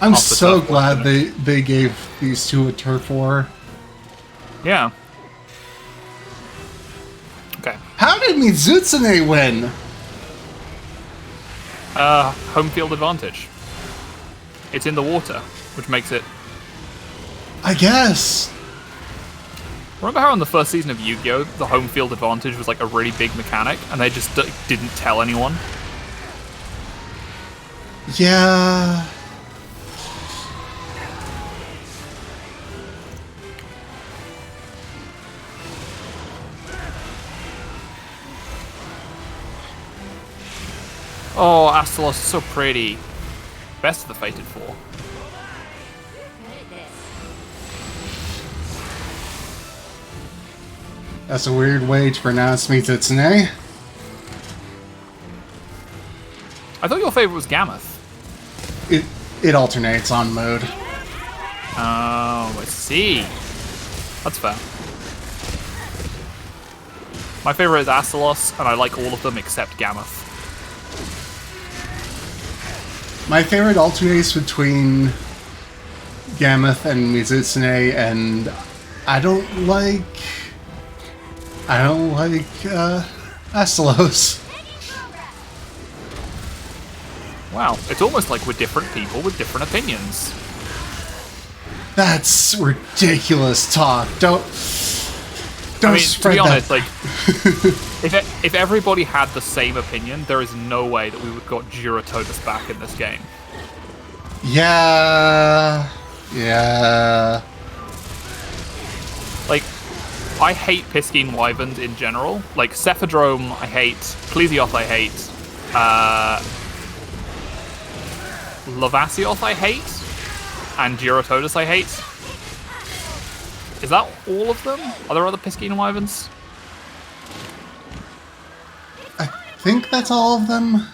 I'm Off the so turf war, glad they gave these two a turf war. Yeah. Okay. How did Mizutsune win? Home field advantage. It's in the water, which makes it... I guess. Remember how in the first season of Yu-Gi-Oh! The home field advantage was like a really big mechanic, and they just didn't tell anyone? Yeah. Oh, Astalos is so pretty. Best of the Fated Four. That's a weird way to pronounce Mizutsune. I thought your favorite was Gammoth. It alternates on mode. Oh, I see. That's fair. My favorite is Astalos, and I like all of them except Gammoth. My favorite alternates between Gammoth and Mizutsune, and I don't like Astalos. Wow, it's almost like we're different people with different opinions. That's ridiculous talk. Don't I mean, to spread be honest, that. like, If everybody had the same opinion, there is no way that we would got Duratotus back in this game. Yeah. Yeah. Like, I hate Piscine Wyverns in general. Like, Cephadrome I hate, Plesioth I hate, Lavasioth I hate, and Duratotus I hate. Is that all of them? Are there other Piscine Wyverns? I think that's all of them.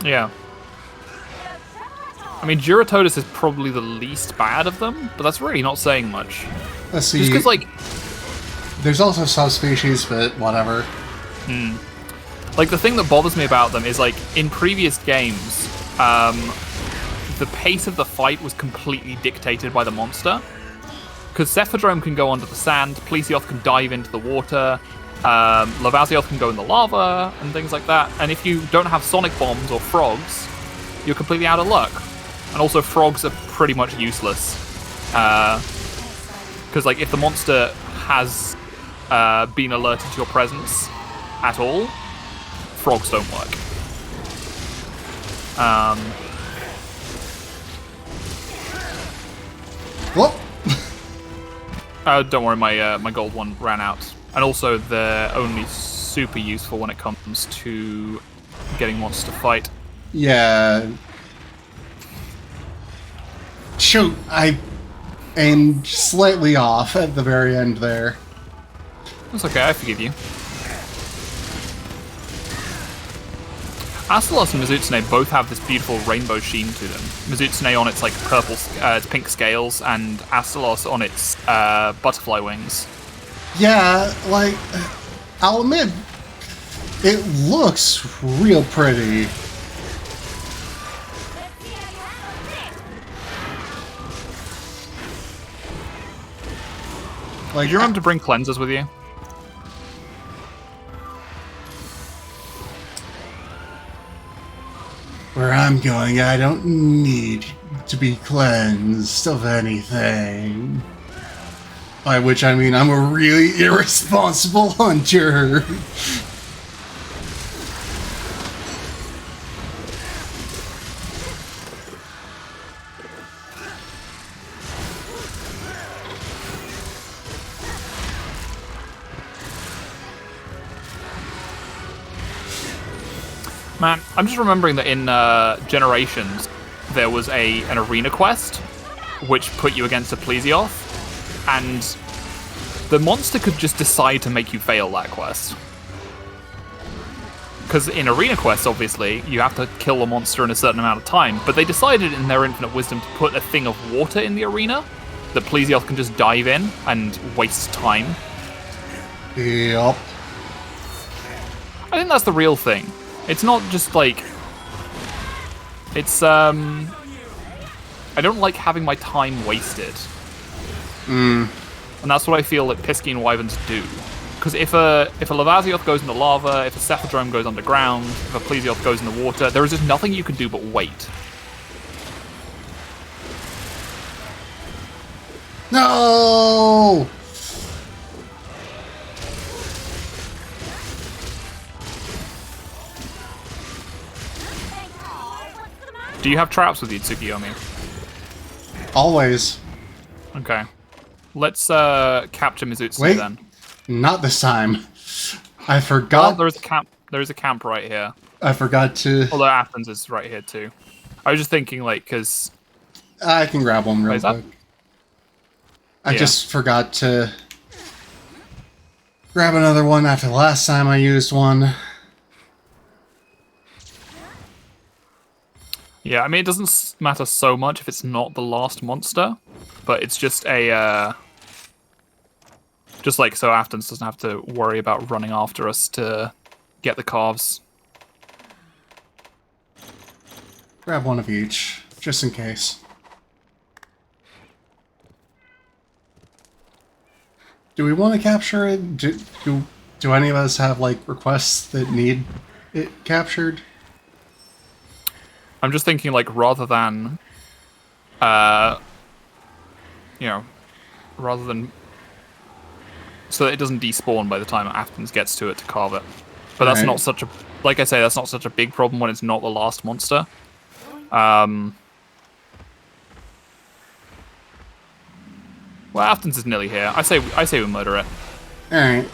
Yeah. I mean, Duratotus is probably the least bad of them, but that's really not saying much. Let's see. Just because, like... There's also subspecies, but whatever. Like, the thing that bothers me about them is, like, in previous games, the pace of the fight was completely dictated by the monster. Because Cephadrome can go under the sand, Plesioth can dive into the water, Lavasioth can go in the lava, and things like that. And if you don't have Sonic Bombs or Frogs, you're completely out of luck. And also, Frogs are pretty much useless. Because, like, if the monster has been alerted to your presence at all, Frogs don't work. Whoop! Don't worry, my gold one ran out. And also, they're only super useful when it comes to getting monsters to fight. Yeah. Shoot, I aimed slightly off at the very end there. That's okay, I forgive you. Astalos and Mizutsune both have this beautiful rainbow sheen to them. Mizutsune on its like purple, its pink scales, and Astalos on its butterfly wings. Yeah, like, I'll admit, it looks real pretty. Like, Do you remember to bring cleansers with you? Where I'm going, I don't need to be cleansed of anything. By which I mean I'm a really irresponsible hunter. Man, I'm just remembering that in Generations, there was an arena quest, which put you against a Plesioth, and the monster could just decide to make you fail that quest. Because in arena quests, obviously, you have to kill a monster in a certain amount of time, but they decided in their infinite wisdom to put a thing of water in the arena that Plesioth can just dive in and waste time. Yup. I think that's the real thing. It's not just like... It's, I don't like having my time wasted. And that's what I feel like Piscine Wyverns do. Because if a Lavasioth goes in the lava, if a Cephadrome goes underground, if a Plesioth goes in the water, there is just nothing you can do but wait. No! Do you have traps with you, Tsukiyomi? Always. Okay. Let's capture Mizutsune Wait. then. Not this time. I Well, forgot. there is a camp. There is a camp right here. I forgot to. Although Athens is right here too. I was just thinking, like, because I can grab one real Is that- quick. I Yeah. just forgot to grab another one after the last time I used one. yeah, I mean, it doesn't matter so much if it's not the last monster, but it's just a just like so Athens doesn't have to worry about running after us to get the calves. Grab one of each, just in case. Do we want to capture it? Do any of us have, like, requests that need it captured? I'm just thinking, like, rather than, you know, rather than so that it doesn't despawn by the time Athens gets to it to carve it. But that's Right. not such a, like I say, that's not such a big problem when it's not the last monster. Well, Athens is nearly here. I say we murder it. Alright.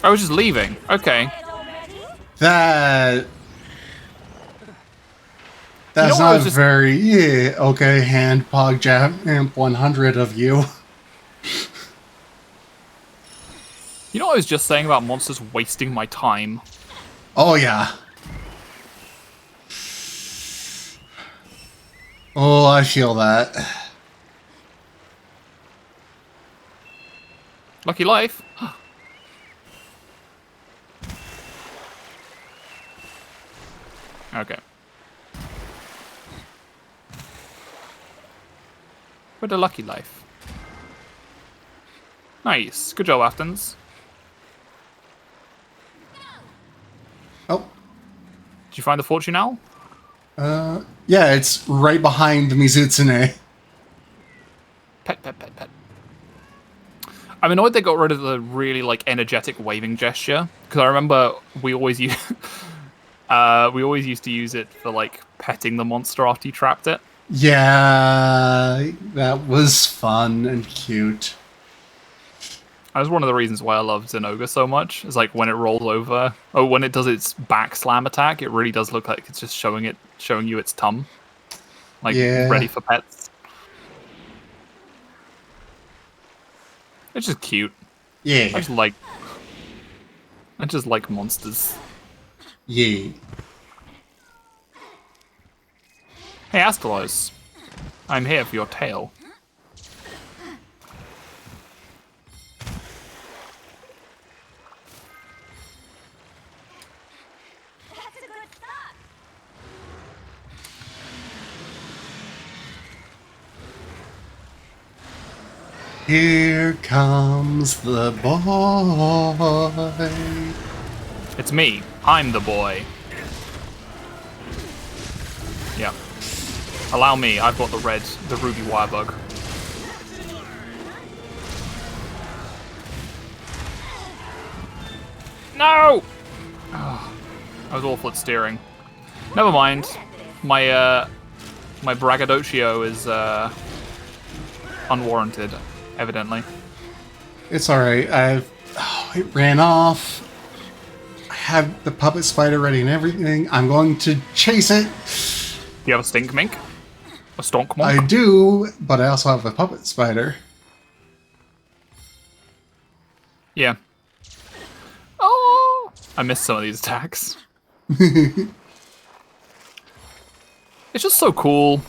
I was just leaving. Okay. That's what, I not was just- very... Yeah, okay, hand pog jam 100 of you. You know what I was just saying about monsters wasting my time? Oh, yeah. Oh, I feel that. Lucky life. Okay. With a lucky life. Nice. Good job, Athens. Oh, Did you find the fortune owl? yeah, it's right behind Mizutsune. Pet, pet, pet, pet. I'm annoyed they got rid of the really like energetic waving gesture because I remember we always used to use it for like petting the monster after you trapped it. Yeah, that was fun and cute. That was one of the reasons why I love Zenogre so much. Is like when it rolls over, oh, when it does its back slam attack, it really does look like it's just showing you its tum, like Yeah. ready for pets. It's just cute. Yeah, I just like monsters. yeah. Hey, Astalos. I'm here for your tail. That's a good start. Here comes the boy. It's me. I'm the boy. Yeah. Allow me. I've got the ruby wire bug. No! Oh, I was awful at steering. Never mind. My braggadocio is unwarranted, evidently. It's alright. It ran off. I have the puppet spider ready and everything. I'm going to chase it. Do you have a stink mink? A stonk monk? I do, but I also have a puppet spider. Yeah. Oh! I missed some of these attacks. It's just so cool.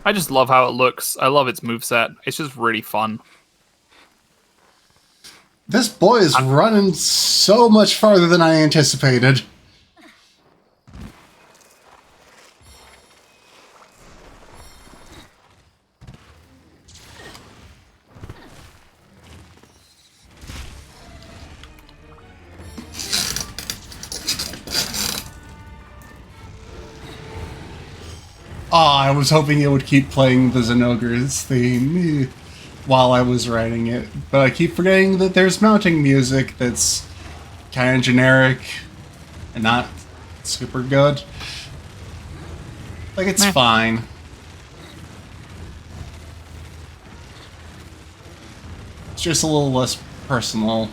I just love how it looks. I love its moveset. It's just really fun. This boy is running so much farther than I anticipated. I was hoping it would keep playing the Xenogre's theme while I was writing it, but I keep forgetting that there's mounting music that's kind of generic and not super good. Like, it's Meh. fine. It's just a little less personal.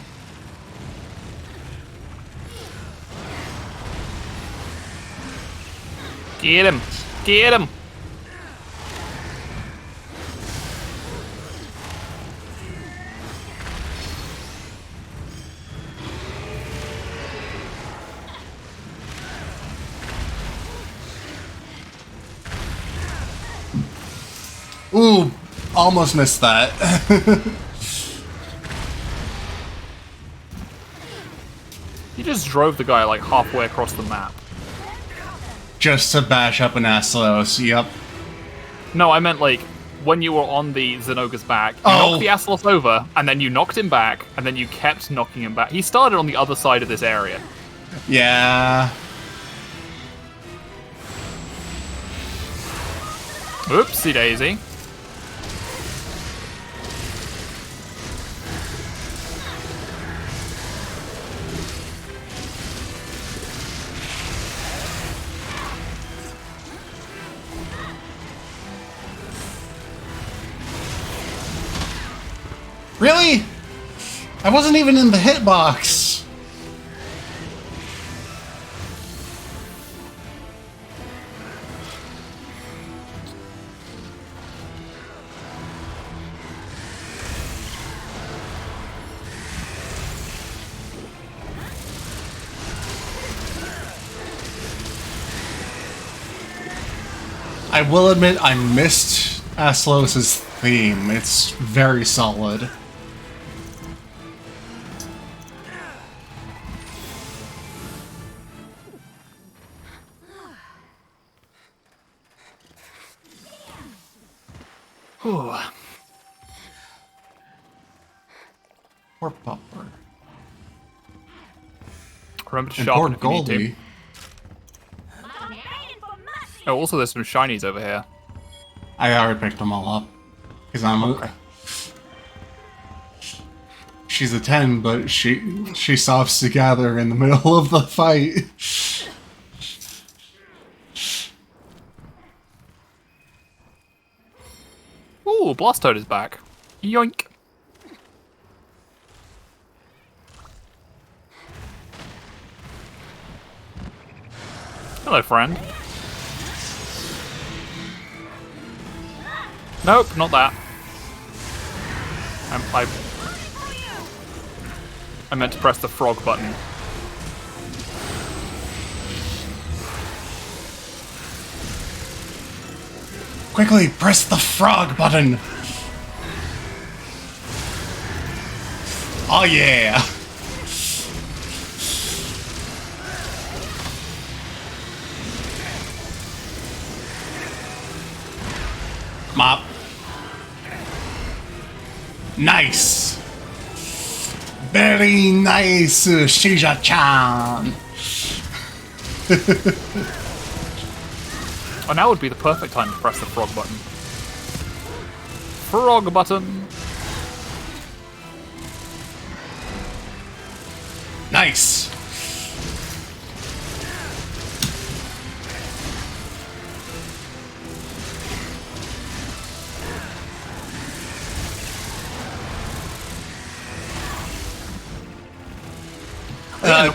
Get him! Get him! Ooh, almost missed that. You just drove the guy like halfway across the map. Just to bash up an Astalos, yep. No, I meant like when you were on the Zenogre's back, you Oh. knocked the Astalos over, and then you knocked him back, and then you kept knocking him back. He started on the other side of this area. Yeah. Oopsie daisy. Really? I wasn't even in the hitbox. I will admit I missed Aslos' theme. It's very solid. Ooh. Poor Popper. Remember to And sharpen poor if you need to. Goldie. Oh, also there's some shinies over here. I already picked them all up. Because I'm Okay. She's a 10, but she stops to gather in the middle of the fight. Ooh, Blastoise is back. Yoink. Hello, friend. Nope, not that. I meant to press the frog button. Quickly, press the frog button! Oh yeah! Mop. Nice! Very nice, Shija-chan! Oh, now would be the perfect time to press the frog button. Frog button! Nice!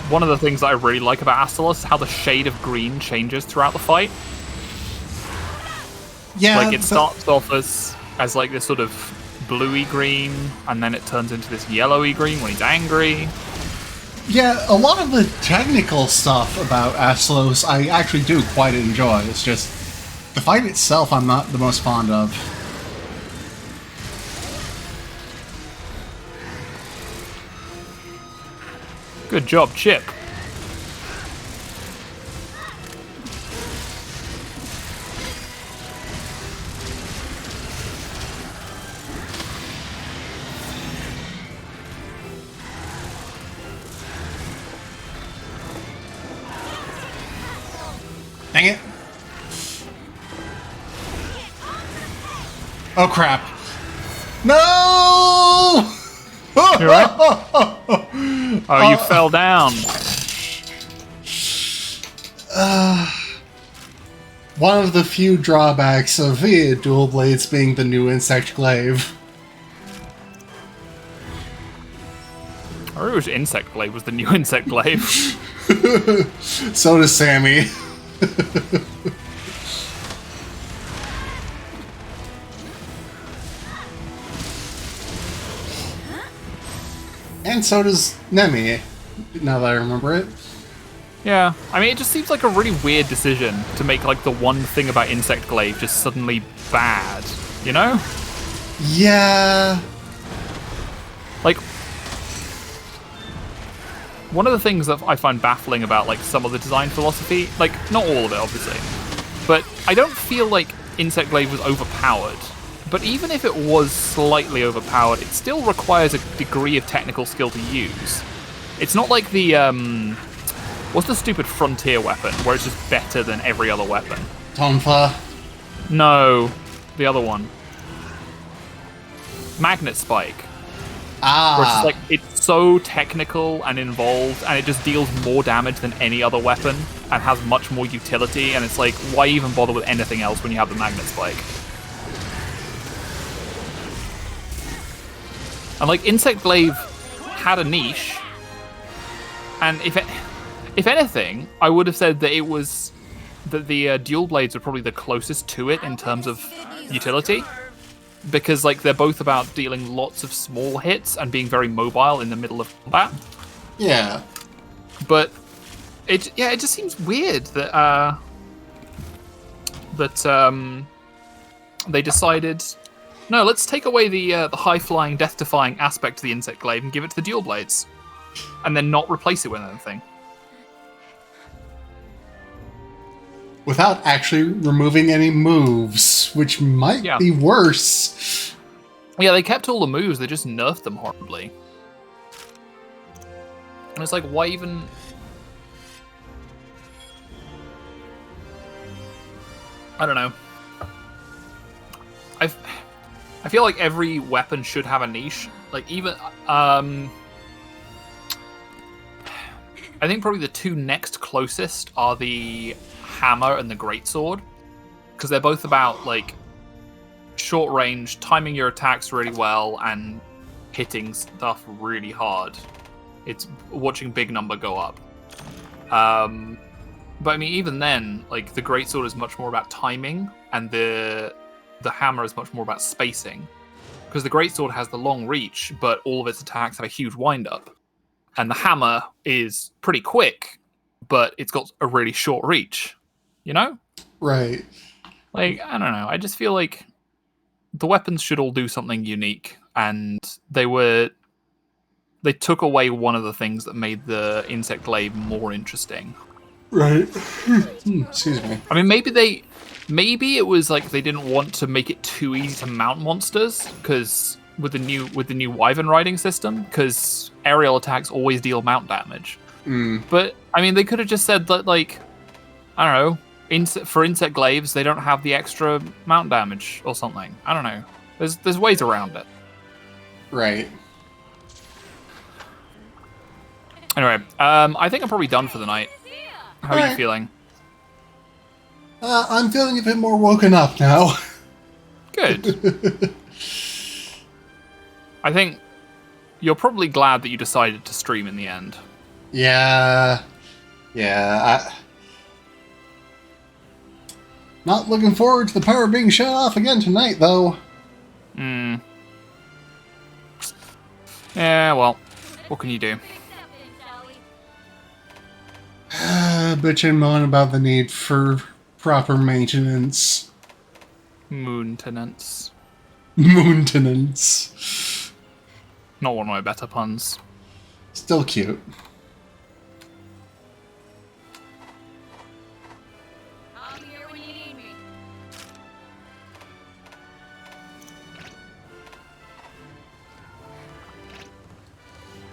One of the things that I really like about Astalos is how the shade of green changes throughout the fight. Yeah, Like, it starts off as like this sort of bluey green, and then it turns into this yellowy green when he's angry. yeah, a lot of the technical stuff about Aslos I actually do quite enjoy. It's just the fight itself I'm not the most fond of. Good job, Chip. Dang it. Oh crap. No! You alright? Oh, you fell down. One of the few drawbacks of the Dual Blades being the new Insect Glaive. I wish Insect Glaive was the new Insect Glaive. So does Sammy. And so does Nemi, now that I remember it. Yeah, I mean, it just seems like a really weird decision to make, like, the one thing about Insect Glaive just suddenly bad, you know? Yeah. Like, one of the things that I find baffling about, like, some of the design philosophy, like, not all of it, obviously, but I don't feel like Insect Glaive was overpowered. But even if it was slightly overpowered, it still requires a degree of technical skill to use. It's not like the, what's the stupid frontier weapon, where it's just better than every other weapon? Tonfa. No. The other one. Magnet Spike. Where it's Ah, just like, it's so technical and involved, and it just deals more damage than any other weapon, and has much more utility, and it's like, why even bother with anything else when you have the Magnet Spike? And like, Insect Glaive had a niche, and if anything, I would have said that it was, that the Dual Blades are probably the closest to it in terms of utility. Because like they're both about dealing lots of small hits and being very mobile in the middle of combat. yeah. But it just seems weird that they decided, no, let's take away the high flying, death defying aspect to the Insect Glaive and give it to the Dual Blades, and then not replace it with anything. Without actually removing any moves, which might Yeah. be worse. Yeah, they kept all the moves, they just nerfed them horribly. And it's like, why even... I don't know. I feel like every weapon should have a niche. Like, even... I think probably the two next closest are the hammer and the greatsword. Because they're both about, like, short range, timing your attacks really well, and hitting stuff really hard. It's watching big number go up. But I mean, even then, like, the greatsword is much more about timing, and the hammer is much more about spacing. Because the greatsword has the long reach, but all of its attacks have a huge wind-up. And the hammer is pretty quick, but it's got a really short reach. You know? Right. Like, I don't know. I just feel like the weapons should all do something unique, and they took away one of the things that made the Insect Glaive more interesting. Right. Excuse me. I mean, maybe it was like they didn't want to make it too easy to mount monsters, because with the new Wyvern riding system, because aerial attacks always deal mount damage. But I mean, they could have just said that, like, I don't know, for Insect Glaives, they don't have the extra mount damage or something. I don't know. There's ways around it. Right. Anyway, I think I'm probably done for the night. How are you Alright. feeling? I'm feeling a bit more woken up now. Good. I think you're probably glad that you decided to stream in the end. Yeah. Not looking forward to the power being shut off again tonight, though. Yeah, well, what can you do? Bitch and moan about the need for proper maintenance. Moon-tenance. Maintenance. Not one of my better puns. Still cute. I'm here when you need me.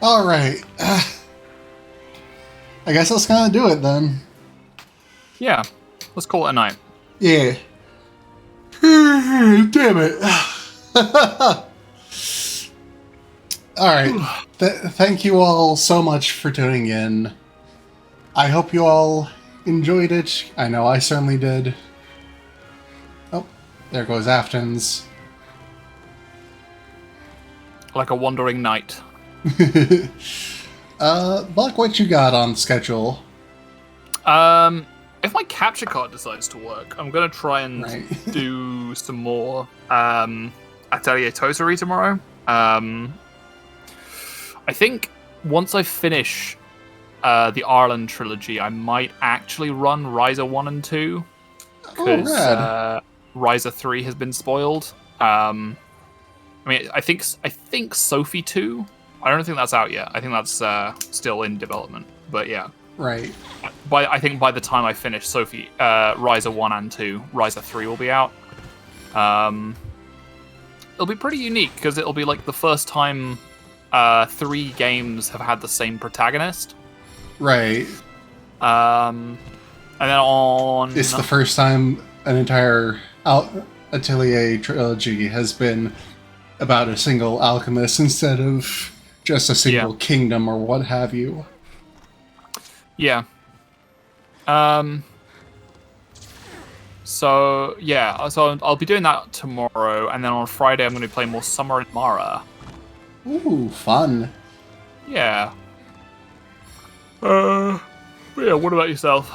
Alright. I guess that's gonna do it then. Yeah, let's call it a night. Yeah. Damn it. Alright. Thank you all so much for tuning in. I hope you all enjoyed it. I know I certainly did. Oh, there goes Aftons. Like a wandering knight. Buck, what you got on schedule? If my capture card decides to work, I'm gonna try and Right. do some more Atelier Totori tomorrow. I think once I finish the Ireland trilogy, I might actually run Ryza 1 and 2. Because rad. Ryza 3 has been spoiled. I mean, I think Sophie 2. I don't think that's out yet. I think that's still in development. But yeah. Right. I think by the time I finish Sophie, Ryza 1 and 2, Ryza 3 will be out. It'll be pretty unique, because it'll be like the first time 3 games have had the same protagonist. Right. And then on... It's the first time an entire Atelier trilogy has been about a single alchemist instead of just a single kingdom or what have you. Yeah. So yeah, so I'll be doing that tomorrow, and then on Friday I'm going to be playing more Summer in Mara. Ooh, fun. Yeah. But yeah, what about yourself?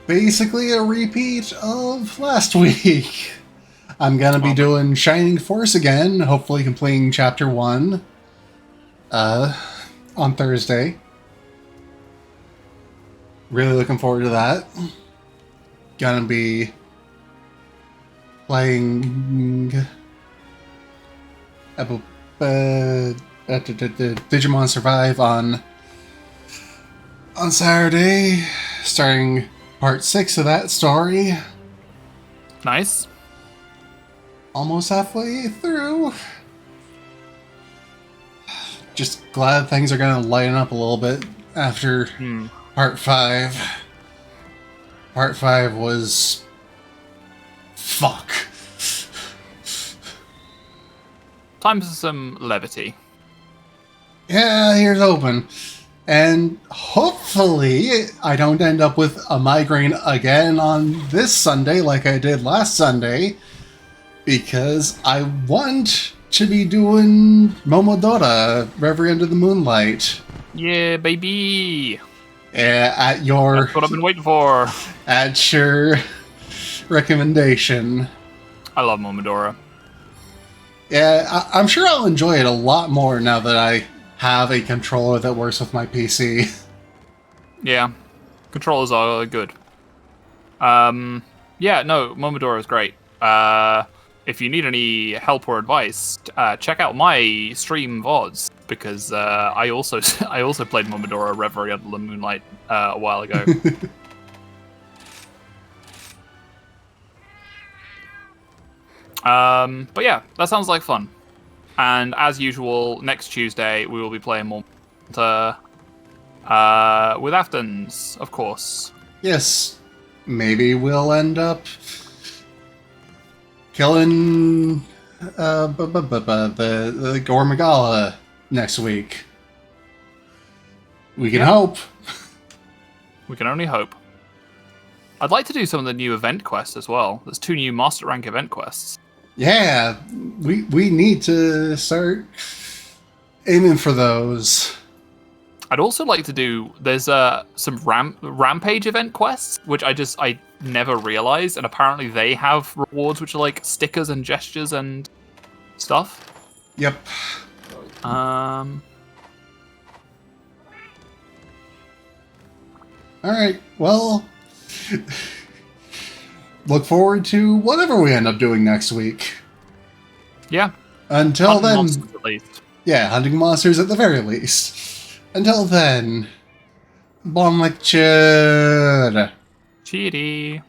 Basically a repeat of last week. I'm gonna be doing Shining Force again, hopefully completing Chapter 1 on Thursday. Really looking forward to that. Gonna be playing Digimon Survive on Saturday, starting part 6 of that story. Nice. Almost halfway through. Just glad things are gonna lighten up a little bit after part 5. Part 5 was... fuck. Time for some levity. Yeah, here's hoping. And hopefully I don't end up with a migraine again on this Sunday like I did last Sunday, because I want to be doing Momodora, Reverie Under the Moonlight. Yeah, baby. At your... That's what I've been waiting for. At your recommendation. I love Momodora. Yeah, I'm sure I'll enjoy it a lot more now that I have a controller that works with my PC. Yeah, controllers are good. Yeah, no, Momodora is great. If you need any help or advice, check out my stream VODs, because I also played Momodora Reverie Under the Moonlight a while ago. But yeah, that sounds like fun. And as usual, next Tuesday we will be playing more with Aftons, of course. Yes, maybe we'll end up killing the Gore Magala next week. We can hope. We can only hope. I'd like to do some of the new event quests as well. There's 2 new Master Rank event quests. Yeah, we need to start aiming for those. I'd also like to do, there's some Rampage event quests, which I never realized, and apparently they have rewards which are like stickers and gestures and stuff. Yep. Alright, well, look forward to whatever we end up doing next week. Yeah. Until Hunting then, monsters, at least. Yeah, hunting monsters at the very least. Until then, bon lecture. Cheaty.